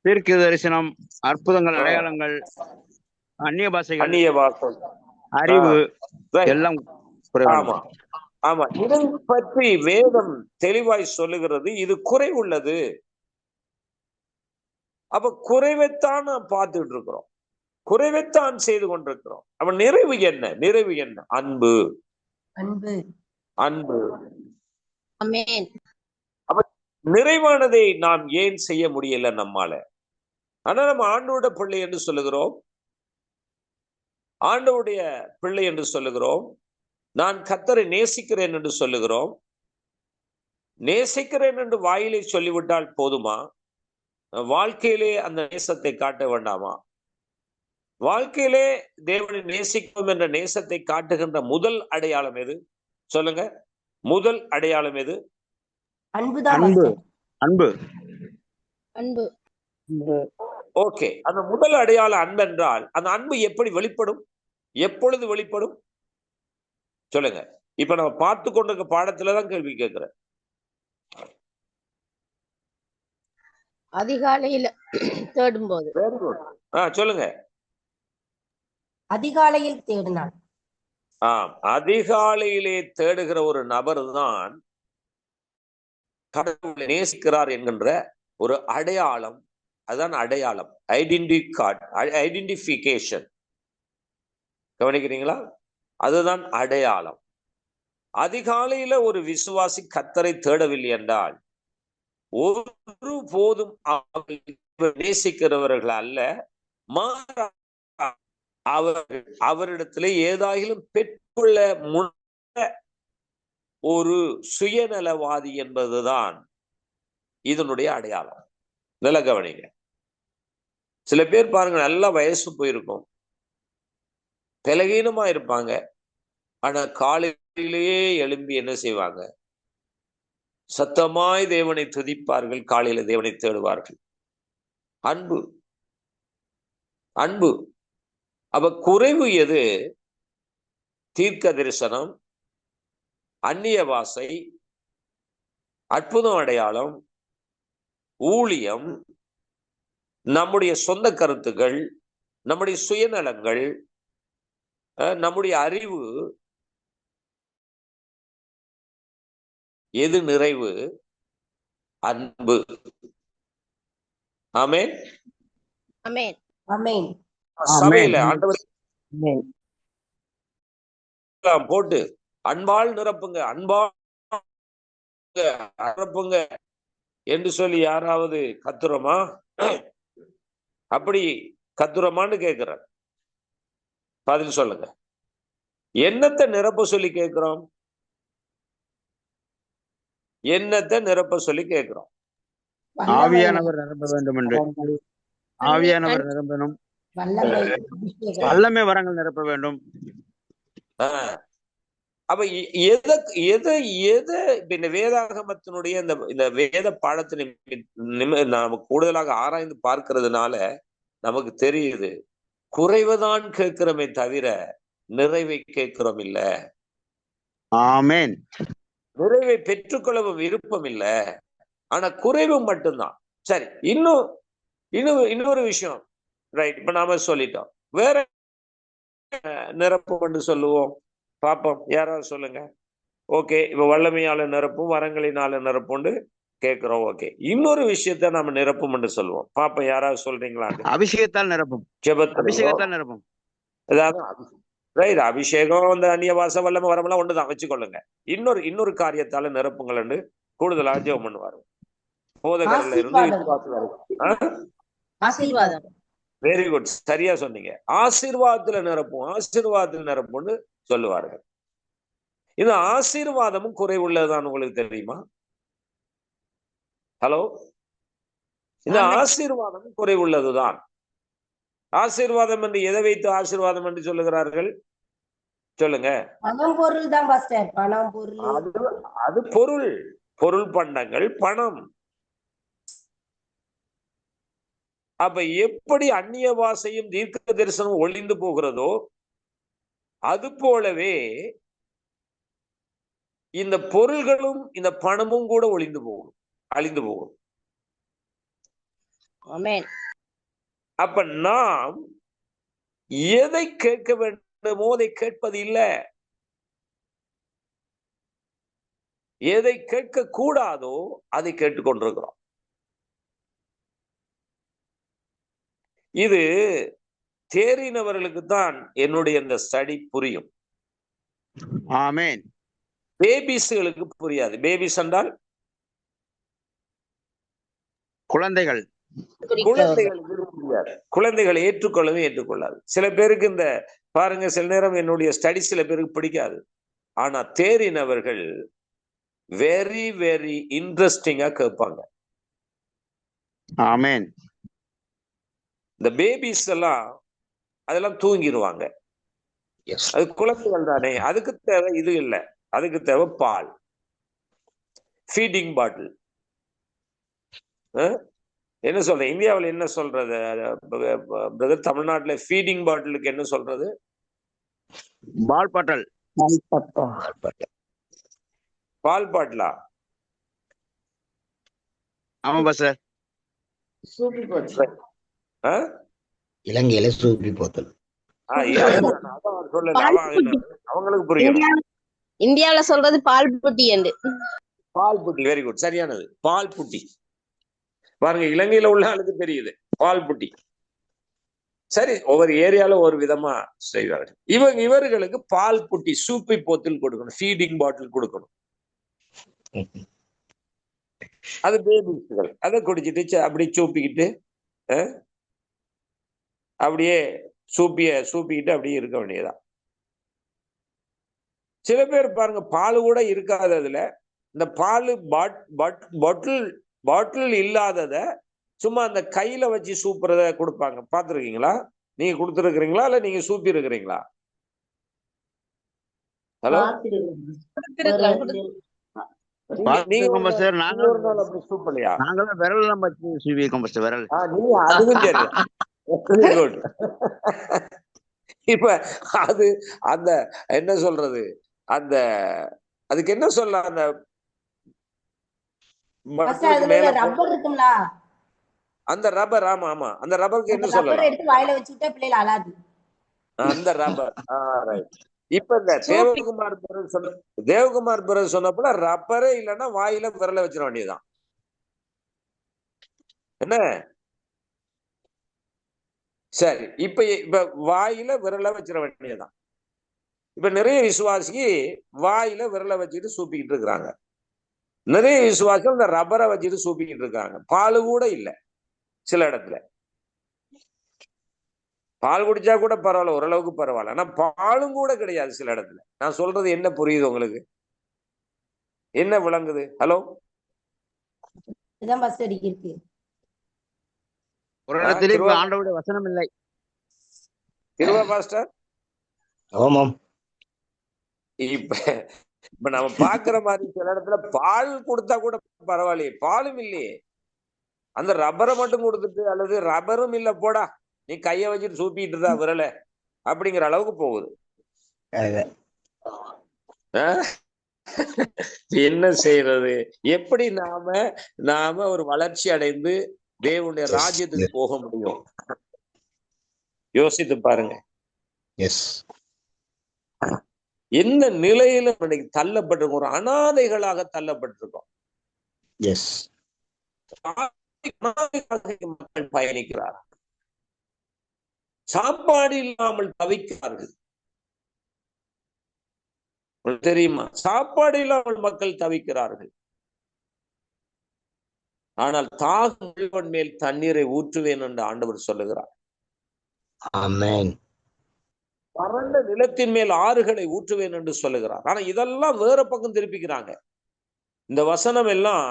தீர்க்க தரிசனம், அற்புதங்கள், அடையாளங்கள், அந்நிய பாஷைகள், அறிவு எல்லாம் ஆமா ஆமா. இதை பற்றி வேதம் தெளிவாய் சொல்லுகிறது, இது குறைவுள்ளது. அப்ப குறைவைத்தான் நாம் பார்த்துட்டு இருக்கிறோம், குறைவைத்தான் செய்து கொண்டிருக்கிறோம். அப்ப நிறைவு என்ன? நிறைவு என்ன? அன்பு, அன்பு, அன்பு. அப்ப நிறைவானதை நாம் ஏன் செய்ய முடியல நம்மால? ஆனா நம்ம ஆண்டவருடைய பிள்ளை என்று சொல்லுகிறோம், ஆண்டவருடைய பிள்ளை என்று சொல்லுகிறோம், நான் கர்த்தரை நேசிக்கிறேன் என்று சொல்லுகிறோம். நேசிக்கிறேன் என்று வாயிலை சொல்லிவிட்டால் போதுமா? வாழ்க்கையிலே அந்த நேசத்தை காட்ட வேண்டாமா? வாழ்க்கையிலே தேவனை நேசிக்கும் என்ற நேசத்தை காட்டுகின்ற முதல் அடையாளம் எது? சொல்லுங்க, முதல் அடையாளம் எது? அன்பு. அன்பு. அன்பு. ஓகே, அந்த முதல் அடையாளம் அன்பு என்றால் அந்த அன்பு எப்படி வெளிப்படும்? எப்பொழுது வெளிப்படும்? சொல்லுங்க. இப்ப நம்ம பார்த்து கொண்டிருக்க பாடத்துலதான் கேள்வி கேட்கிறேன். அதிகாலையில தேடும் போது. சொல்லுங்க. அதிகாலையில் தேடினான். அதிகாலையிலே தேடுகிற ஒரு நபர் தான் கடவுளை நேசிக்கிறார் என்கின்ற ஒரு அடையாளம். அதுதான் அடையாளம், ஐடென்டிஃபிகேஷன். கவனிக்கிறீங்களா? அதுதான் அடையாளம். அதிகாலையில ஒரு விசுவாசி கர்த்தரை தேடவில்லை என்றால் ஒரு போதும் நேசிக்கிறவர்கள் அல்ல, அவரிடத்திலே ஏதாயிலும் பெற்றுள்ள ஒரு சுயநலவாதி என்பதுதான் இதனுடைய அடையாளம். நல்ல கவனிங்க. சில பேர் பாருங்க, நல்லா வயசு போயிருக்கும், பலகீனமா இருப்பாங்க, ஆனா காலையிலேயே எழும்பி என்ன செய்வாங்க? சத்தமாய் தேவனை துதிப்பார்கள், காலையில தேவனை தேடுவார்கள். அன்பு, அன்பு. அப்ப குறைவு எது? தீர்க்க தரிசனம், அந்நிய பாஷை, அற்புதம், அடையாளம், ஊழியம், நம்முடைய சொந்த கருத்துக்கள், நம்முடைய சுயநலங்கள், நம்முடைய அறிவு. எது நிறைவு? அன்பு. ஆமென், ஆமென், ஆமென். சபையில ஆண்டவர் போட்டு அன்பால் நிரப்புங்க, அன்பால் நிரப்புங்க என்று சொல்லி யாராவது கத்துறோமா? அப்படி கத்துறோமான்னு கேட்கிற பதில் சொல்லுங்க. என்னத்தை நிரப்ப சொல்லி கேட்கிறோம்? என்னத்தை நிரப்ப சொல்லி கேட்கிறோம்? ஆவியானவர் நிரப்ப வேண்டும் என்று. ஆவியானவர் நிரம்பணும், வல்லமை வரங்கள் நிரப்ப வேண்டும். அப்ப இந்த வேதாகமத்தினுடைய இந்த வேத பாடத்தினை நாம கூடுதலாக ஆராய்ந்து பார்க்கிறதுனால நமக்கு தெரியுது, குறைவுதான் கேட்கிறோமே தவிர நிறைவை கேட்கிறோம் இல்ல. ஆமென். நிறைவை பெற்றுக்கொள்ளவும் விருப்பம் இல்ல, ஆனா குறைவு மட்டும்தான். சரி, இன்னொரு விஷயம். ரைட், இப்ப நாம சொல்லிட்டோம். வேற நிரப்பும் என்று சொல்லுவோம், பாப்போம், யாராவது சொல்லுங்க. ஓகே, இப்ப வல்லமையால நிரப்பும், வரங்களினால நிரப்பும் கேட்கிறோம். ஓகே, இன்னொரு விஷயத்த நம்ம நிரப்பும் என்று சொல்லுவோம், பாப்போம், யாராவது சொல்றீங்களா? அபிஷேகத்தால் நிரப்பும். அபிஷேகத்தால் நிரப்பும். ரைட், அபிஷேகம், அந்த அந்நிய பாஷை, வல்லமை, வரமெல்லாம் ஒண்ணுதான் வச்சுக்கொள்ளுங்க. இன்னொரு காரியத்தால நிரப்புங்கள் என்று கூடுதலாக ஜெபம் பண்ணுவாரு. போதகர்ல இருந்து ஆசீர்வாதம். வெரி குட், சரியா சொன்னீங்க. ஆசீர்வாதத்துல நிரப்பும், ஆசீர்வாதத்துல நிரப்பும்னு சொல்லுவார்கள். இந்த ஆசீர்வாதமும் குறைவுள்ளதுதான், உங்களுக்கு தெரியுமா? ஹலோ, இந்த ஆசீர்வாதமும் குறைவுள்ளதுதான். ஆசீர்வாதம் என்று எதை வைத்து ஆசீர்வாதம் என்று சொல்லுகிறார்கள்? சொல்லுங்க. பணம் பொருள் தான் பாஸ்டர், பணம் பொருள். அது பொருள், பொருள் பண்டங்கள், பணம். அப்ப எப்படி அந்நிய பாஷையும் தீர்க்க தரிசனம் ஒளிந்து போகிறதோ அது போலவே இந்த பொருள்களும் இந்த பணமும் கூட ஒளிந்து போகும், அழிந்து போகும். அப்ப நாம் எதை கேட்க வேண்டுமோ அதை கேட்பது இல்லை, எதை கேட்க கூடாதோ அதை கேட்டுக்கொண்டிருக்கிறோம். இது தேறினவர்களுக்கு தான் என்னுடைய இந்த ஸ்டடி புரியும். ஆமென். பேபிஸ்களுக்கு புரியாது. பேபிஸ் என்றால் குழந்தைகள். குழந்தைகளுக்கு புரியாது. குழந்தைகளை ஏற்றுக்கொள்ளவே ஏற்றுக்கொள்ளாது. சில பேருக்கு இந்த பாருங்க, சில நேரம் என்னுடைய ஸ்டடி சில பேருக்கு பிடிக்காது. ஆனா தேறினவர்கள் வெரி வெரி இன்ட்ரெஸ்டிங்கா கேட்பாங்க. ஆமென். இந்த பேபிஸ் எல்லாம் அதெல்லாம் தூங்கிடுவாங்க. அது குழந்தைகள் தானே, அதுக்கு தேவை இது இல்லை, அதுக்கு தேவை பால், ஃபீடிங் பாட்டில். என்ன சொல்ற இந்தியாவில் என்ன சொல்றது பிரதர்? தமிழ்நாட்டுல ஃபீடிங் பாட்டிலுக்கு என்ன சொல்றது? பால் பாட்டல். பால் பாட்டிலா? ஆமா பாஸ்டர். சூப்பி போச்சு. இலங்கையில சூப்பி போத்தல். அவங்களுக்கு புரியும். இந்தியாவில சொல்றது பால் புட்டி என்று. பால் புட்டி, வெரி குட், சரியானது. பால் புட்டி பாருங்க, இலங்கையில உள்ள ஆளுக்கு தெரியுது பால் புட்டி. சரி, ஒவ்வொரு ஏரியால ஒரு விதமா செய்வார்கள். இவர்களுக்கு பால் புட்டி, சூப்பி போத்தில் கொடுக்கணும், ஃபீடிங் பாட்டில் கொடுக்கணும். அது பேபிஸ்கள் அதை குடிச்சிட்டு அப்படி சூப்பிக்கிட்டு அப்படியே சூப்பிக்கிட்டு அப்படியே இருக்க வேண்டியதான். சில பேர் பாருங்க பால் கூட இருக்காது, அதுல இந்த பால் பாட்டில் இல்லாதத சும்மா அந்த கையில வச்சு சூப்புறத கொடுப்பாங்க. பாத்துருக்கீங்களா? நீங்க கொடுத்துருக்கிறீங்களா இல்ல நீங்க சூப்பி இருக்கிறீங்களா? ஹலோ, விரல் விரல். இப்ப அது அந்த என்ன சொல்றது, அந்த அதுக்கு என்ன சொல்ல, அந்த ரப்பர் இருக்குங்களா, அந்த ரப்பர். ஆமா ஆமா, அந்த ரப்பருக்கு என்ன சொல்லலாம்? எடுத்து வாயில வச்சுட்டா பிள்ளைகள் அழாது, அந்த ரப்பர். இப்ப இந்த தேவகுமார் பிரதர் சொன்னப்பல ரப்பரே இல்லைன்னா வாயில விரல வச்சிட வேண்டியதுதான். என்ன சரி, இப்ப வாயில விரல வச்சிட வேண்டியதுதான். இப்ப நிறைய விசுவாசிக்கு வாயில விரல வச்சுட்டு சூப்பிக்கிட்டு இருக்கிறாங்க. நிறைய விசுவாசிகள் இந்த ரப்பரை வச்சுட்டு சூப்பிக்கிட்டு இருக்காங்க. பால் கூட இல்லை சில இடத்துல. பால் குடிச்சா கூட பரவாயில்ல, ஓரளவுக்கு பரவாயில்ல. ஆனா பாலும் கூட கிடையாது சில இடத்துல. நான் சொல்றது என்ன புரியுது உங்களுக்கு? என்ன விளங்குது? ஹலோ, இருக்கு. ஒரு இடத்துல ஆண்டவருடைய வசனம் இல்லை. திருவா பாஸ்டர். ஆமாம். இப்ப நம்ம பாக்குற மாதிரி சில இடத்துல பால் கொடுத்தா கூட பரவாயில்லையே, பாலும் இல்லையே. அந்த ரப்பரை மட்டும் கொடுத்துட்டு, அல்லது ரப்பரும் இல்ல போடா நீ கைய வச்சுட்டு சூப்பிட்டு தான் விரல அப்படிங்கிற அளவுக்கு போகுது. என்ன செய்யறது? எப்படி நாம ஒரு வளர்ச்சி அடைந்து தேவனுடைய ராஜ்யத்துக்கு போக முடியும்? யோசித்து பாருங்க. எந்த நிலையில இன்னைக்கு தள்ளப்பட்டிருக்கோம்? ஒரு அனாதைகளாக தள்ளப்பட்டிருக்கோம். மக்கள் பயணிக்கிறார், சாப்பாடு இல்லாமல் தவிக்கிறார்கள். தெரியுமா? சாப்பாடு இல்லாமல் மக்கள் தவிக்கிறார்கள். ஆனால் தாகம் மேல் தண்ணீரை ஊற்றுவேன் என்று ஆண்டவர் சொல்லுகிறார். ஆமென். வறண்ட நிலத்தின் மேல் ஆறுகளை ஊற்றுவேன் என்று சொல்லுகிறார். ஆனா இதெல்லாம் வேற பக்கம் திருப்பிக்கிறாங்க. இந்த வசனம் எல்லாம்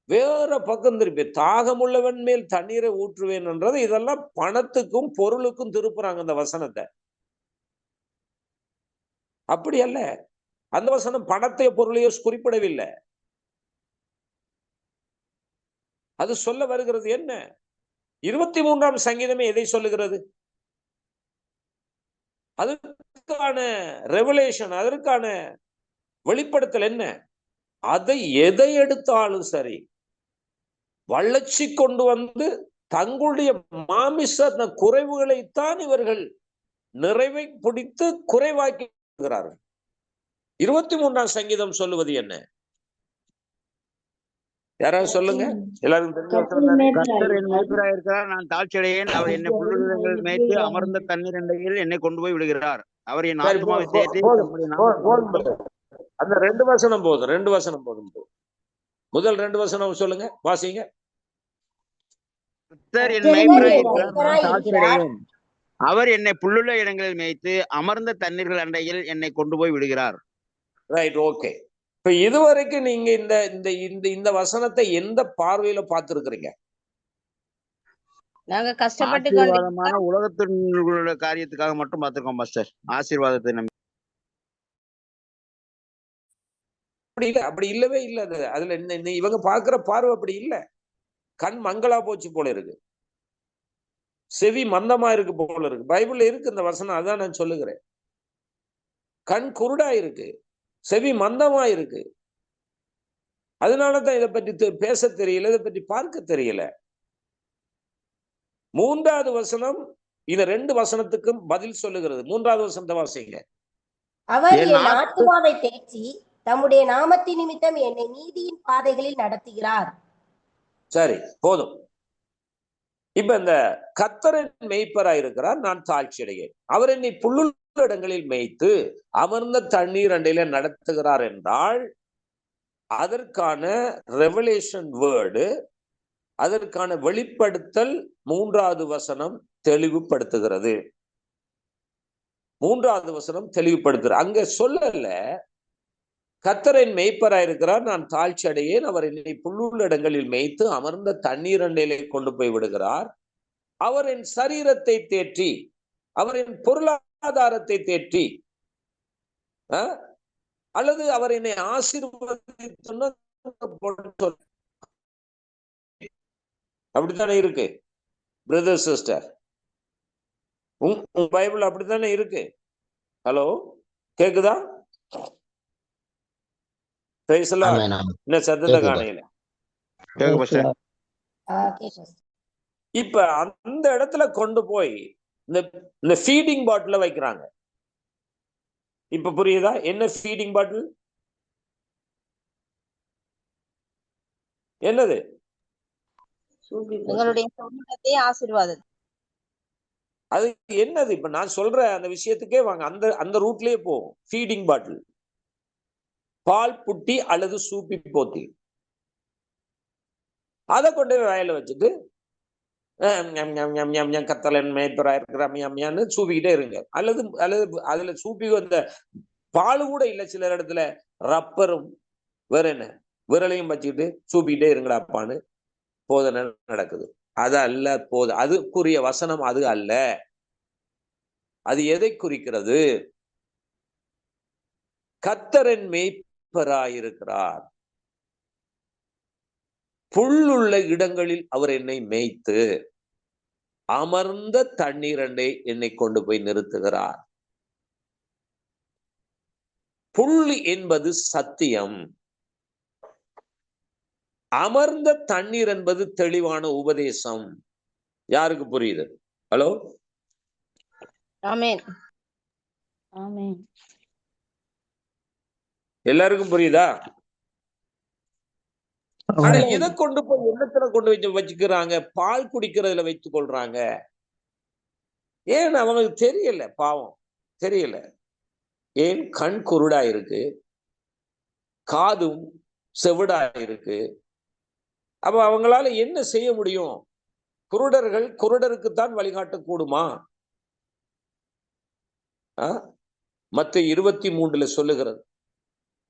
வேற பக்கம் திருப்பி, தாகமுள்ளவன் மேல் தண்ணீரை ஊற்றுவேன் என்றது இதெல்லாம் பணத்துக்கும் பொருளுக்கும் திருப்புறாங்க அந்த வசனத்தை. அப்படி அல்ல. அந்த வசனம் பணத்தை பொருளையோ குறிப்பிடவில்லை. அது சொல்ல வருகிறது என்ன? 23ஆம் சங்கீதமே எதை சொல்லுகிறது? அதற்கான ரெவலேஷன், அதற்கான வெளிப்படுத்தல் என்ன? அதை எதை எடுத்தாலும் சரி, வளர்ச்சி கொண்டு வந்து தங்களுடைய மாமிச குறைவுகளைத்தான் இவர்கள் நிறைவை பிடித்து குறைவாக்கிறார்கள். 23ஆம் சங்கீதம் சொல்லுவது என்ன? யாராவது சொல்லுங்க. எல்லாரும் கர்த்தர் என் மேய்ப்பராய் இருக்கிறார், நான் தாழ்ச்சி அடையேன். அவர் என்னை புல்லுகள் மேய்த்து அமர்ந்த தண்ணீர் அண்டையில் என்னை கொண்டு போய் விடுகிறார். அவர் என் ஆத்துமாவை தேற்றி அந்த 2 வசனம் போதும். 2 வசனம் போதும். முதல் 2 வசனம் சொல்லுங்க, வாசிங்க. கர்த்தர் என் மேய்ப்பராய் இருக்கிறார், நான் தாழ்ச்சி அடையேன். அவர் என்னை புல்லுள்ள இடங்களில் மேய்த்து அமர்ந்த தண்ணீர்கள் அண்டையில் என்னை கொண்டு போய் விடுகிறார். Right, okay. இப்ப இதுவரைக்கும் நீங்க இந்த இந்த இந்த இந்த வசனத்தை எந்த பார்வையில பார்த்திருக்கிறீங்க? நாங்க கஷ்டப்பட்டு ஆசீர்வாதமான உலகத்தினுடைய காரியத்துக்காக மட்டும் பார்த்திருக்கோம் பாஸ்டர். ஆசீர்வாதத்தை நம்பி அப்படி இல்ல, அப்படி இல்லவே இல்லை. அதுல இவங்க பார்க்கிற பார்வை அப்படி இல்லை. கண் மங்களா போச்சு போல இருக்கு, செவி மந்தமா இருக்கு போல இருக்கு. பைபிள்ல இருக்கு இந்த வசனம், அதான் நான் சொல்லுகிறேன். கண் குருடா இருக்கு, செவி மந்தமா இருக்கு. அதனாலதான் இதை பற்றி பேச தெரியல, இதை பற்றி பார்க்க தெரியல. 3வது வசனம் இந்த 2 வசனத்துக்கும் பதில் சொல்லுகிறது. 3வது வசனத்தை வாசிங்க. அவர் என் ஆத்துமாவை தேற்றி தம்முடைய நாமத்தின் நிமித்தம் என்னை நீதியின் பாதைகளில் நடத்துகிறார். சரி, போதும். இப்ப இந்த கர்த்தரின் மேய்ப்பராய் இருக்கிறார், நான் தாழ்ச்சி அடையேன். அவர் என்னை புல்லுள்ள இடங்களில் மேய்த்து அமர்ந்த தண்ணீர் அண்டையில நடத்துகிறார் என்றால் அதற்கான ரெவலேஷன் வேர்டு, அதற்கான வெளிப்படுத்தல் 3வது வசனம் தெளிவுபடுத்துகிறது. 3வது வசனம் தெளிவுபடுத்துகிறது. அங்க சொல்லல கர்த்தரின் மேய்ப்பராய் இருக்கிறார், நான் தாழ்ச்சி அடையேன். அவர் என்னை புல்லுள்ள இடங்களில் மேய்த்து அமர்ந்த தண்ணீர் அண்டையிலே கொண்டு போய் விடுகிறார். அவர் என் சரீரத்தை தேற்றி, அவர் என் பொருளாதாரத்தை தேற்றி, அல்லது அவர் என்னை ஆசீர்வதித்து, அப்படித்தானே இருக்கு பிரதர் சிஸ்டர்? உங்க பைபிள் அப்படித்தானே இருக்கு? ஹலோ, கேக்குதா? என்ன சத்தத்தை காணையில? இப்ப அந்த இடத்துல கொண்டு போய் இந்த ஃபீடிங் பாட்டில வைக்கிறாங்க. இப்ப புரியுதா என்ன ஃபீடிங் பாட்டில்? என்னது? ஆசீர்வாதம். அது என்னது? இப்ப நான் சொல்ற அந்த விஷயத்துக்கே வாங்க, அந்த ரூட்லயே போகும். ஃபீடிங் பாட்டில், பால் புட்டி அல்லது சூப்பி போத்தி, அதை கொண்டு போய் வயல வச்சுட்டு கத்தலன் மேய்ப்பராக இருக்கிறான்னு சூப்பிக்கிட்டே இருங்க. அல்லது அதுல சூப்பி அந்த பால் கூட இல்லை, சிலர் இடத்துல ரப்பரும் வேற என்ன விரலையும் வச்சுக்கிட்டு சூப்பிக்கிட்டே இருங்கடாப்பான்னு போதனை நடக்குது. அது அல்ல அதுக்குரிய வசனம் அது அல்ல. அது எதை குறிக்கிறது? கர்த்தரின் மேய்ப்பராயிருக்கிறார், புல்லுள்ள இடங்களில் அவர் என்னை மேய்த்து அமர்ந்த தண்ணீரண்டை என்னை கொண்டு போய் நிறுத்துகிறார். புல் என்பது சத்தியம், அமர்ந்த தண்ணீர் என்பது தெளிவான உபதேசம். யாருக்கு புரியுது? ஹலோ, ஆமென். எல்லாருக்கும் புரியுதா? ஆனா இதை கொண்டு போய் எண்ணத்துல கொண்டு வச்சுக்கிறாங்க, பால் குடிக்கிறதுல வைத்துக் கொள்றாங்க. ஏன் அவனுக்கு தெரியல, பாவம் தெரியல. ஏன் கண் குருடா இருக்கு, காதும் செவிடா இருக்கு. அப்ப அவங்களால என்ன செய்ய முடியும்? குருடருக்குத்தான் வழிகாட்ட கூடுமா? மத்தேயு 23 சொல்லுகிறது.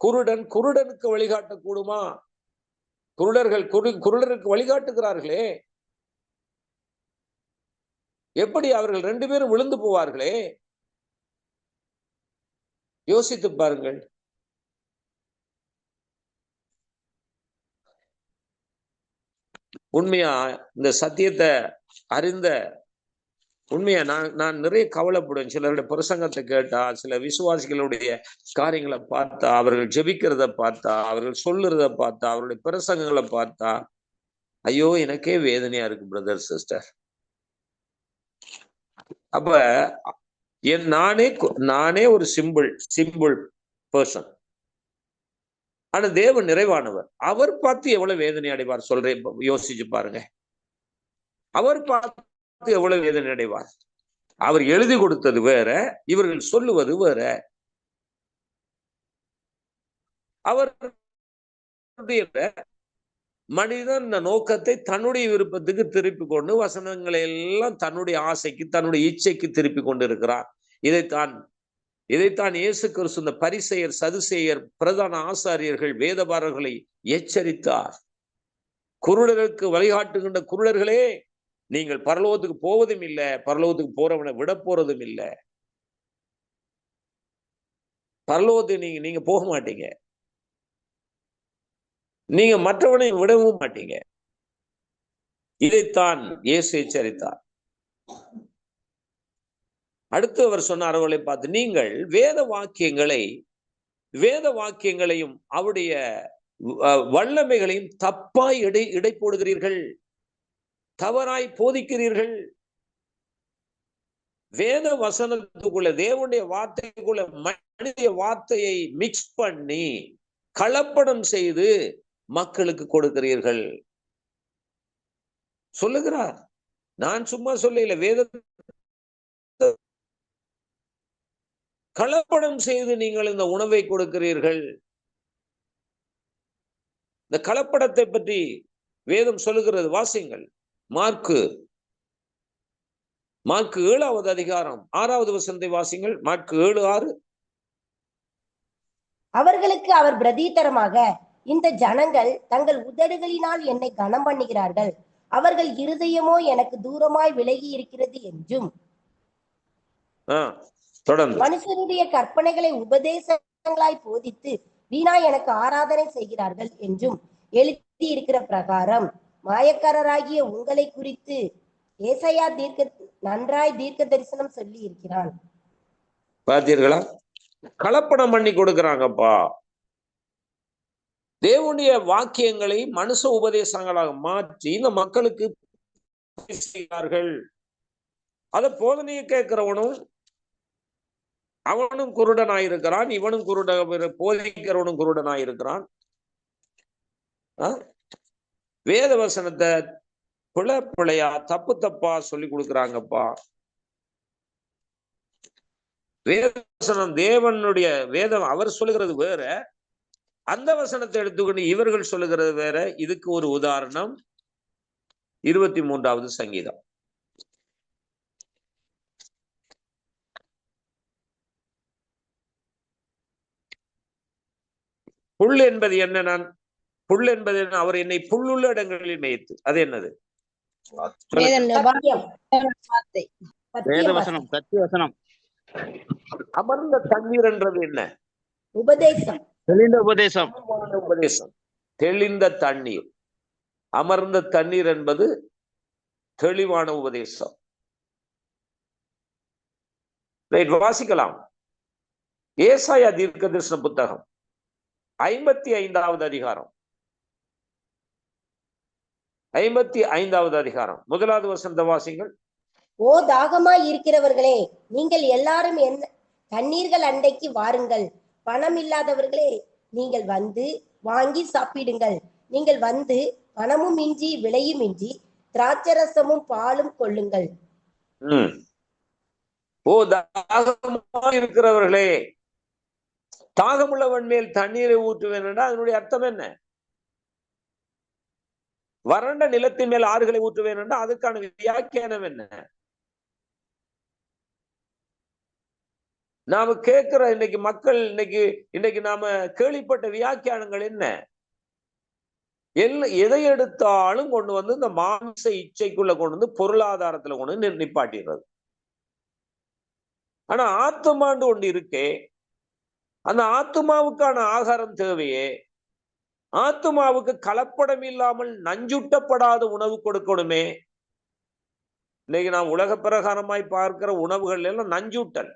குருடனுக்கு வழிகாட்டக்கூடுமா? குருடருக்கு வழிகாட்டுகிறார்களே, எப்படி அவர்கள் 2 பேரும் விழுந்து போவார்களே? யோசித்து பாருங்கள். உண்மையா இந்த சத்தியத்தை அறிந்த உண்மையா நான் நிறைய கவலைப்படுவேன். சிலருடைய பிரசங்கத்தை கேட்டா, சில விசுவாசிகளுடைய காரியங்களை பார்த்தா, அவர்கள் ஜெபிக்கிறத பார்த்தா, அவர்கள் சொல்லுறத பார்த்தா, அவருடைய பிரசங்கங்களை பார்த்தா, ஐயோ எனக்கே வேதனையா இருக்கு பிரதர் சிஸ்டர். அப்ப நானே ஒரு சிம்பிள் பர்சன். ஆனா தேவன் நிறைவானவர். அவர் பார்த்து எவ்வளவு வேதனை அடைவார் சொல்றேன், யோசிச்சு பாருங்க. அவர் பார்த்து எவ்வளவு வேதனை அடைவார். அவர் எழுதி கொடுத்தது வேற, இவர்கள் சொல்லுவது வேற. அவர் மனிதன் இந்த நோக்கத்தை தன்னுடைய விருப்பத்துக்கு திருப்பி கொண்டு வசனங்களை எல்லாம் தன்னுடைய ஆசைக்கு, தன்னுடைய இச்சைக்கு திருப்பி கொண்டு இருக்கிறார். இதைத்தான் இயேசு கிறிஸ்து இந்த பரிசேயர், சதுசேயர், பிரதான ஆசாரியர்கள், வேதபாரர்களை எச்சரித்தார். குருடருக்கு வழிகாட்டுகின்ற குருடர்களே, நீங்கள் பரலோகத்துக்கு போவதும் இல்லை, பரலோகத்துக்கு போறவனை விட போறதும் இல்லை. பரலோகத்துக்கு நீங்க போக மாட்டீங்க, நீங்க மற்றவனை விடவும் மாட்டீங்க. இதைத்தான் இயேசு எச்சரித்தார். அடுத்து அவர் சொன்னார், அவர்களை பார்த்து, நீங்கள் வேத வாக்கியங்களையும் அவருடைய வல்லமைகளையும் தப்பாய் இடை போடுகிறீர்கள், தவறாய் போதிக்கிறீர்கள். வேத வசனத்துக்குள்ள, தேவனுடைய வார்த்தைக்குள்ள மனித வார்த்தையை மிக்ஸ் பண்ணி கலப்படம் செய்து மக்களுக்கு கொடுக்கிறீர்கள் சொல்லுகிறார். நான் சும்மா சொல்லல, வேத கலப்படம் செய்து நீங்கள் இந்த உணவை கொடுக்கிறீர்கள். இந்த கலப்படத்தை பற்றி வேதம் சொல்லுகிறது, வாசிங்கள். மார்க்கு 7வது அதிகாரம் 6வது வசனத்தை வாசிங்கள். மார்க்கு 7:6. அவர்களுக்கு அவர் பிரதித்தரமாக, இந்த ஜனங்கள் தங்கள் உதடுகளினால் என்னை கனம் பண்ணுகிறார்கள், அவர்கள் இருதயமோ எனக்கு தூரமாய் விலகி இருக்கிறது என்றும், மனுஷருடைய கற்பனைகளை உபதேசங்களாய் போதித்து வீணாய் எனக்கு ஆராதனை செய்கிறார்கள் என்றும் எழுதி இருக்கிற பிரகாரம் மாயக்காரராகிய உங்களை குறித்து ஏசாயா நன்றாய் தீர்க்க தரிசனம் சொல்லி இருக்கிறான். பார்த்தீர்களா? கலப்படம் பண்ணி கொடுக்கிறாங்கப்பா. தேவனுடைய வாக்கியங்களை மனுஷ உபதேசங்களாக மாற்றி இந்த மக்களுக்கு செய்கிறார்கள். அத போதனையை கேட்கிறவனும் அவனும் குருடனாயிருக்கிறான், இவனும் போதிக்கிறவனும் குருடனாயிருக்கிறான். வேத வசனத்தை பிழையா தப்பா சொல்லி கொடுக்குறாங்கப்பா. வேதவசனம் தேவனுடைய வேதம் அவர் சொல்லுகிறது வேற, அந்த வசனத்தை எடுத்துக்கொண்டு இவர்கள் சொல்லுகிறது வேற. இதுக்கு ஒரு உதாரணம் 23வது சங்கீதம். புல் என்பது என்ன? புல் என்பது என்ன? அவர் என்னை புல்லுள்ள இடங்களில் மேய்த்து. அது என்னது? அமர்ந்த தண்ணீர் என்றது என்ன? உபதேசம். தெளிந்த உபதேசம். தெளிந்த தண்ணீர். அமர்ந்த தண்ணீர் என்பது தெளிவான உபதேசம். வாசிக்கலாம். ஏசாயா தீர்க்க தரிசன புத்தகம் 55வது அதிகாரம் 55வது அதிகாரம் 1வது வசனத்தை வாசிங்கள். ஓ தாகமாய் இருக்கிறவர்களே, நீங்கள் எல்லாரும் தண்ணீர்கள் அண்டைக்கு வாருங்கள். பணம் இல்லாதவர்களே, நீங்கள் வந்து வாங்கி சாப்பிடுங்கள். நீங்கள் வந்து பணமும் இன்றி விலையும் இன்றி திராட்சரசமும் பாலும் கொள்ளுங்கள். ஓ தாகமாய் இருக்கிறவர்களே, தாகமுள்ளவன் மேல் தண்ணீரை ஊற்றுவேன் என்றால் அதனுடைய அர்த்தம் என்ன? வறண்ட நிலத்தின் மேல் ஆறுகளை ஊற்றுவேன் என்றால் அதுக்கான வியாக்கியானம் என்ன? நாம கேட்கிற இன்னைக்கு மக்கள் இன்னைக்கு நாம கேள்விப்பட்ட வியாக்கியானங்கள் என்ன? எதை எடுத்தாலும் கொண்டு வந்து இந்த மாமிச இச்சைக்குள்ள கொண்டு வந்து பொருளாதாரத்துல கொண்டு வந்து நிப்பாட்டிடுறது. ஆனா ஆத்மாண்டு ஒன்று இருக்கே, அந்த ஆத்மாவுக்கான ஆகாரம் தேவையே, ஆத்மாவுக்கு கலப்படம் இல்லாமல் நஞ்சூட்டப்படாத உணவு கொடுக்கணுமே. இன்னைக்கு நாம் உலக பிரகாரமாய் பார்க்கிற உணவுகள் எல்லாம் நஞ்சூட்டல்,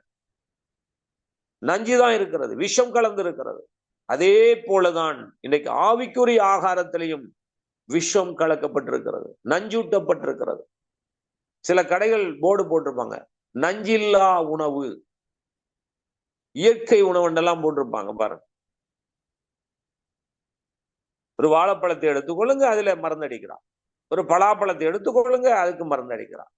நஞ்சுதான் இருக்கிறது, விஷம் கலந்து இருக்கிறது. அதே போலதான் இன்னைக்கு ஆவிக்குரிய ஆகாரத்திலையும் விஷம் கலக்கப்பட்டிருக்கிறது, நஞ்சூட்டப்பட்டிருக்கிறது. சில கடைகள் போர்டு போட்டிருப்பாங்க, நஞ்சில்லா உணவு, இயற்கை உணவுண்டெல்லாம் போட்டிருப்பாங்க பாருங்க. ஒரு வாழைப்பழத்தை எடுத்துக்கொள்ளுங்க, அதுல மருந்து அடிக்கிறான். ஒரு பலாப்பழத்தை எடுத்துக்கொள்ளுங்க, அதுக்கு மருந்து அடிக்கிறான்.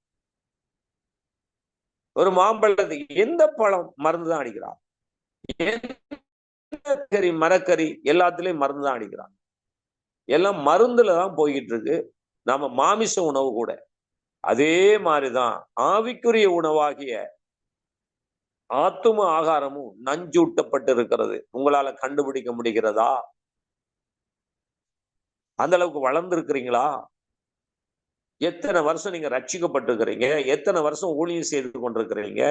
ஒரு மாம்பழத்துக்கு எந்த பழம் மருந்து தான் அடிக்கிறான். கறி, மரக்கறி எல்லாத்துலயும் மருந்து தான் அடிக்கிறான். எல்லாம் மருந்துல தான் போய்கிட்டு இருக்கு. நாம மாமிச உணவு கூட அதே மாதிரிதான் ஆவிக்குரிய உணவாகிய ஆத்தும ஆகாரமும் நஞ்சூட்டப்பட்டு இருக்கிறது. உங்களால கண்டுபிடிக்க முடிகிறதா? அந்த அளவுக்கு வளர்ந்து இருக்கிறீங்களா? எத்தனை வருஷம் நீங்க ரட்சிக்கப்பட்டிருக்கிறீங்க? எத்தனை வருஷம் ஊழியம் செய்து கொண்டிருக்கிறீங்க?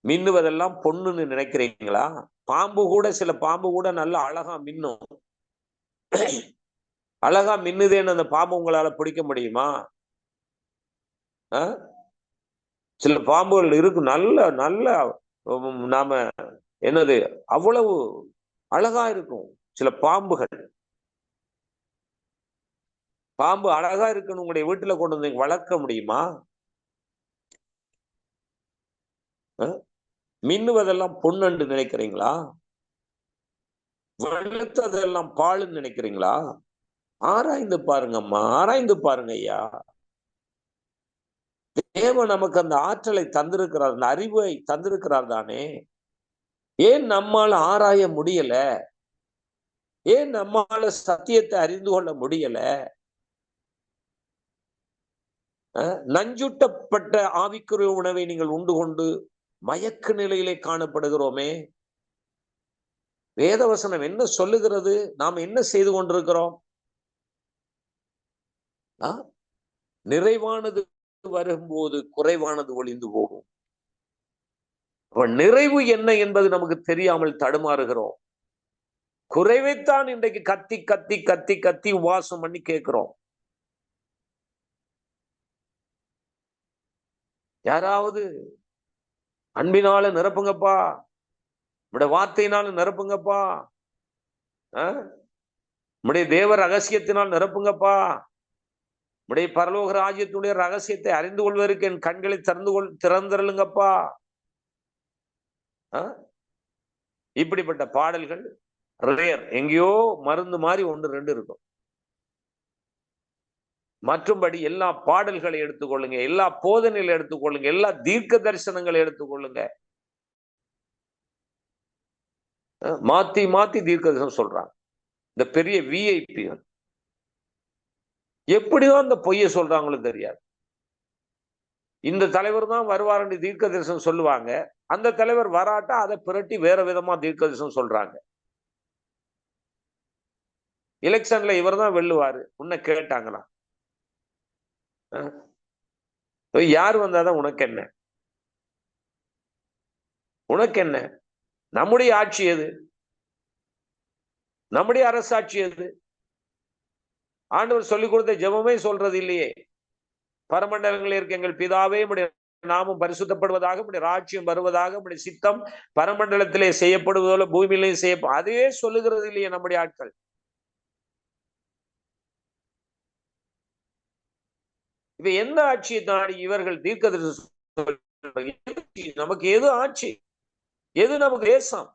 மின்னுவதெல்லாம் பொண்ணுன்னு நினைக்கிறீங்களா? சில பாம்பு கூட நல்லா அழகா மின்னும். அழகா மின்னுதேன்னு அந்த பாம்பு உங்களால பிடிக்க முடியுமா? சில பாம்புகள் இருக்கு, நல்ல நல்ல நாம என்னது அவ்வளவு அழகா இருக்கும் சில பாம்புகள். பாம்பு அழகா இருக்குன்னு உங்களுடைய வீட்டுல கொண்டு வந்து வளர்க்க முடியுமா? மின்னுவதெல்லாம் பொண்ணு நினைக்கிறீங்களா? வெளுத்ததெல்லாம் பாலுன்னு நினைக்கிறீங்களா? ஆராய்ந்து பாருங்கம்மா, ஆராய்ந்து பாருங்க ஐயா. தேவன் நமக்கு அந்த ஆற்றலை தந்திருக்கிறார், அந்த அறிவை தந்திருக்கிறார் தானே. ஏன் நம்மால ஆராய முடியல? ஏன் நம்மால சத்தியத்தை அறிந்து கொள்ள முடியல? நஞ்சூட்டப்பட்ட ஆவிக்குரிய உணவை நீங்கள் உண்டு கொண்டு மயக்க நிலையிலே காணப்படுகிறோமே. வேதவசனம் என்ன சொல்லுகிறது? நாம் என்ன செய்து கொண்டிருக்கிறோம்? நிறைவானது வரும்போது குறைவானது ஒளிந்து போகும். நிறைவு என்ன என்பது நமக்கு தெரியாமல் தடுமாறுகிறோம். குறைவைத்தான் இன்றைக்கு கத்தி கத்தி கத்தி கத்தி உபாசம் பண்ணி கேட்கிறோம். யாராவது அன்பினால நிரப்புங்கப்பா, நம்முடைய வார்த்தையினால நிரப்புங்கப்பா, நம்முடைய தேவ ரகசியத்தினால் நிரப்புங்கப்பா, நம்முடைய பரலோக ராஜ்யத்தினுடைய ரகசியத்தை அறிந்து கொள்வதற்கு என் கண்களை திறந்துருங்கப்பா. இப்படிப்பட்ட பாடல்கள் ரேர், எங்கேயோ மருந்து மாதிரி 1-2 இருக்கும். மற்றும்படி எல்லா பாடல்களை எடுத்துக்கொள்ளுங்க, எல்லா போதனைகளை எடுத்துக்கொள்ளுங்க, எல்லா தீர்க்க தரிசனங்களை எடுத்துக்கொள்ளுங்க. மாத்தி மாத்தி தீர்க்க தரிசனம் சொல்றாங்க. இந்த பெரிய விஐபி எப்படிதான் இந்த பொய்ய சொல்றாங்களோ தெரியாது. இந்த தலைவர் தான் வருவார் தீர்க்க தரிசனம் சொல்லுவாங்க, அந்த தலைவர் வராட்டா அதை பிரட்டி வேற விதமா தீர்க்க தரிசனம் சொல்றாங்க. எலெக்ஷன்ல இவர் தான் வெல்லுவாரு, உன்னை கேட்டாங்களா? யார் வந்தாதான் உனக்கு என்ன? உனக்கு என்ன? நம்முடைய ஆட்சி எது? நம்முடைய அரசாட்சி எது? ஆண்டவர் சொல்லிக் கொடுத்த ஜெபமே சொல்றது இல்லையே. பரமண்டலங்களில் இருக்க எங்கள் பிதாவே, உம்முடைய நாமம் பரிசுத்தப்படுவதாக, உம்முடைய ராஜ்யம் வருவதாக, உம்முடைய சித்தம் பரமண்டலத்திலே செய்யப்படுவதோ பூமியிலேயும் செய்யப்படும், அதுவே சொல்லுகிறது இல்லையே நம்முடைய ஆட்கள். இப்ப எந்த ஆட்சியை தாண்டி இவர்கள் தீர்க்கதரிசனம்? நமக்கு எது ஆட்சி? எது நமக்கு தேசம்?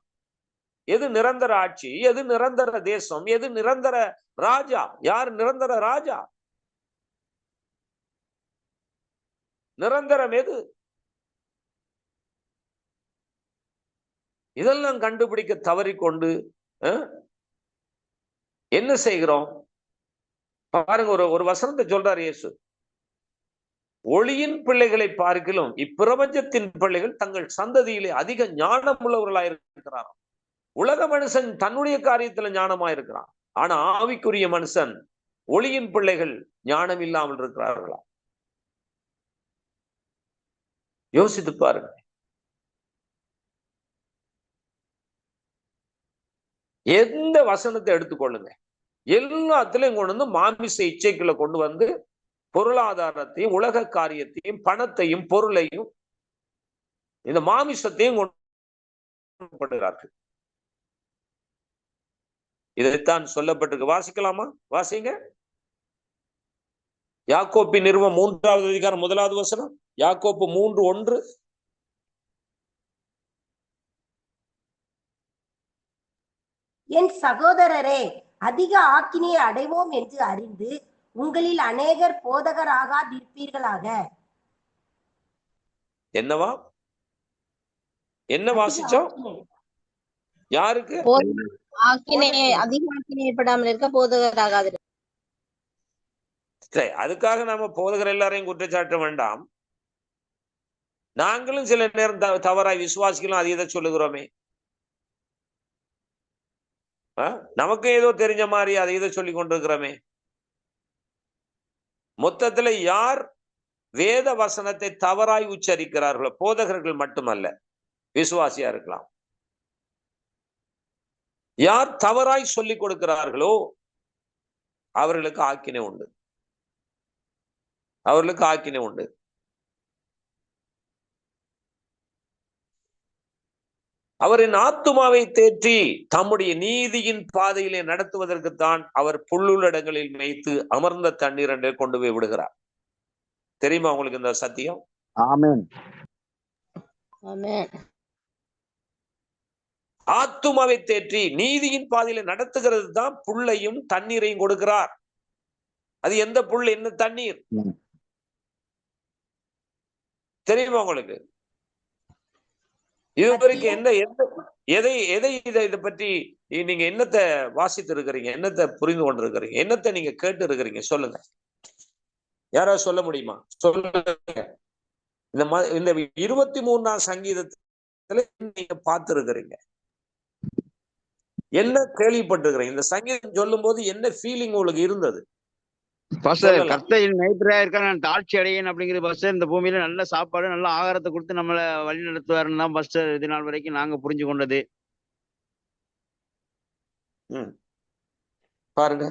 எது நிரந்தர ஆட்சி? எது நிரந்தர தேசம்? எது நிரந்தர ராஜா? யார் நிரந்தர ராஜா? நிரந்தரம் எது? இதெல்லாம் கண்டுபிடிக்க தவறிக்கொண்டு என்ன செய்கிறோம் பாருங்க. ஒரு வசனத்தை சொல்றார் இயேசு, ஒளியின் பிள்ளைகளை பார்க்கிலும் இப்பிரபஞ்சத்தின் பிள்ளைகள் தங்கள் சந்ததியிலே அதிக ஞானம் உள்ளவர்களாயிருக்கிறார். உலக மனுஷன் தன்னுடைய காரியத்துல ஞானமாயிருக்கிறான். ஆனா ஆவிக்குரிய மனுஷன் ஒளியின் பிள்ளைகள் ஞானம் இல்லாமல் இருக்கிறார்களா? யோசித்து பாருங்க. எந்த வசனத்தை எடுத்துக்கொள்ளுங்க, எல்லாத்திலையும் கொண்டு வந்து மாமிச இச்சைக்குள்ள கொண்டு வந்து பொருளாதாரத்தையும் உலக காரியத்தையும் பணத்தையும் பொருளையும் இந்த மாமிசத்தையும் கொண்டுகிறார்கள். இதைத்தான் சொல்லப்பட்டிருக்கு. வாசிக்கலாமா? வாசிங்க. யாக்கோப்பின் நிறுவம் 3வது அதிகாரம் 1வது வசனம். யாக்கோப்பு 3:1. என் சகோதரரே, அதிக ஆக்கினையை அடைவோம் என்று அறிந்து உங்களில் அநேகர் போதகராகாதிருப்பீர்களாக. என்னவா? என்ன வாசிச்சோம்? யாருக்கு? அதிக ஆக்கினை ஏற்படாமல் இருக்க போதகராகாது. சரி, அதுக்காக நாம போதகர் எல்லாரையும் குற்றச்சாட்ட வேண்டாம். நாங்களும் சில நேரம் தவறாய் விசுவாசிகளும் அதை இதை சொல்லுகிறோமே. நமக்கு ஏதோ தெரிஞ்ச மாதிரி அதை இதை சொல்லி கொண்டிருக்கிறோமே. மொத்தத்துல யார் வேத வசனத்தை தவறாய் உச்சரிக்கிறார்களோ, போதகர்கள் மட்டுமல்ல, விசுவாசியா இருக்கலாம், யார் தவறாய் சொல்லிக் கொடுக்கிறார்களோ அவர்களுக்கு ஆக்கினை உண்டு. அவர்களுக்கு ஆக்கினை உண்டு. அவரின் ஆத்துமாவை தேற்றி தம்முடைய நீதியின் பாதையிலே நடத்துவதற்குத்தான் அவர் புல்லுள்ளடங்களில் மேய்த்து அமர்ந்த தண்ணீர் என்றே கொண்டு போய் விடுகிறார். தெரியுமா உங்களுக்கு இந்த சத்தியம்? ஆமென். ஆமென். ஆத்துமாவை தேற்றி நீதியின் பாதையில நடத்துகிறது தான் புல்லையும் தண்ணீரையும் கொடுக்கிறார். அது எந்த புல், என்ன தண்ணீர் தெரியுமா உங்களுக்கு? இதுவரைக்கும் என்ன எதை இதை பற்றி நீங்க என்னத்தை வாசித்து இருக்கிறீங்க, என்னத்தை புரிந்து கொண்டு இருக்கிறீங்க, என்னத்தை நீங்க கேட்டு இருக்கிறீங்க? சொல்லுங்க. யாராவது சொல்ல முடியுமா? சொல்லுங்க. இந்த 23ஆம் சங்கீதத்துல நீங்க பார்த்து இருக்கிறீங்க, என்ன கேள்விப்பட்டிருக்கிறீங்க? இந்த சங்கீதம் சொல்லும் போது என்ன ஃபீலிங் உங்களுக்கு இருந்தது? கர்த்தரின் மேய்ப்பராக இருக்க நான் தாழ்ச்சி அடையேன் அப்படிங்கிற பாஸ்டர். இந்த பூமியில நல்ல சாப்பாடு நல்ல ஆகாரத்தை கொடுத்து நம்மளை வழி நடத்துவாருன்னு தான் பாஸ்டர் இது நாள் வரைக்கும் நாங்க புரிஞ்சு கொண்டது. பாருங்க,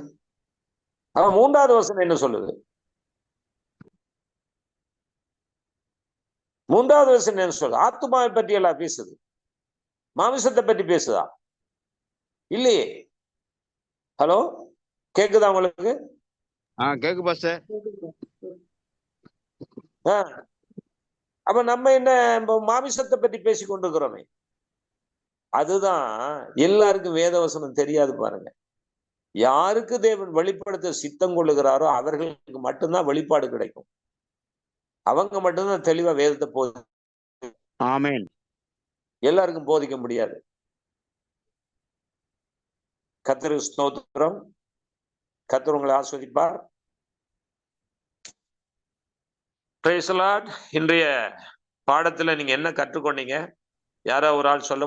அவன் 3வது வசனம் என்ன சொல்லுது? 3வது வசனம் என்ன சொல்லுது? ஆத்துமாவை பற்றி எல்லாம் பேசுது, மாமிசத்தை பற்றி பேசுதா? இல்லையே. ஹலோ, கேக்குதா உங்களுக்கு? கேக்கு பாஸ்டர். அப்ப நம்ம என்ன மாமிசத்தை பற்றி பேசி கொண்டிருக்கிறோமே? அதுதான் எல்லாருக்கும் வேதவசனம் தெரியாது. பாருங்க, யாருக்கு தேவன் வெளிப்படுத்த சித்தம் கொள்ளுகிறாரோ அவர்களுக்கு மட்டும்தான் வெளிப்பாடு கிடைக்கும். அவங்க மட்டும்தான் தெளிவா வேதத்தை ஆமென். எல்லாருக்கும் போதிக்க முடியாது. கர்த்தருக்கு ஸ்தோத்திரம். கர்த்தர் உங்களை ஆஸ்வதிப்பார். Price the Lord. இன்றைய பாடத்துல நீங்க என்ன கற்றுக்கொண்டீங்க? யாரோ ஒரு ஆள் சொல்ல முடியும்?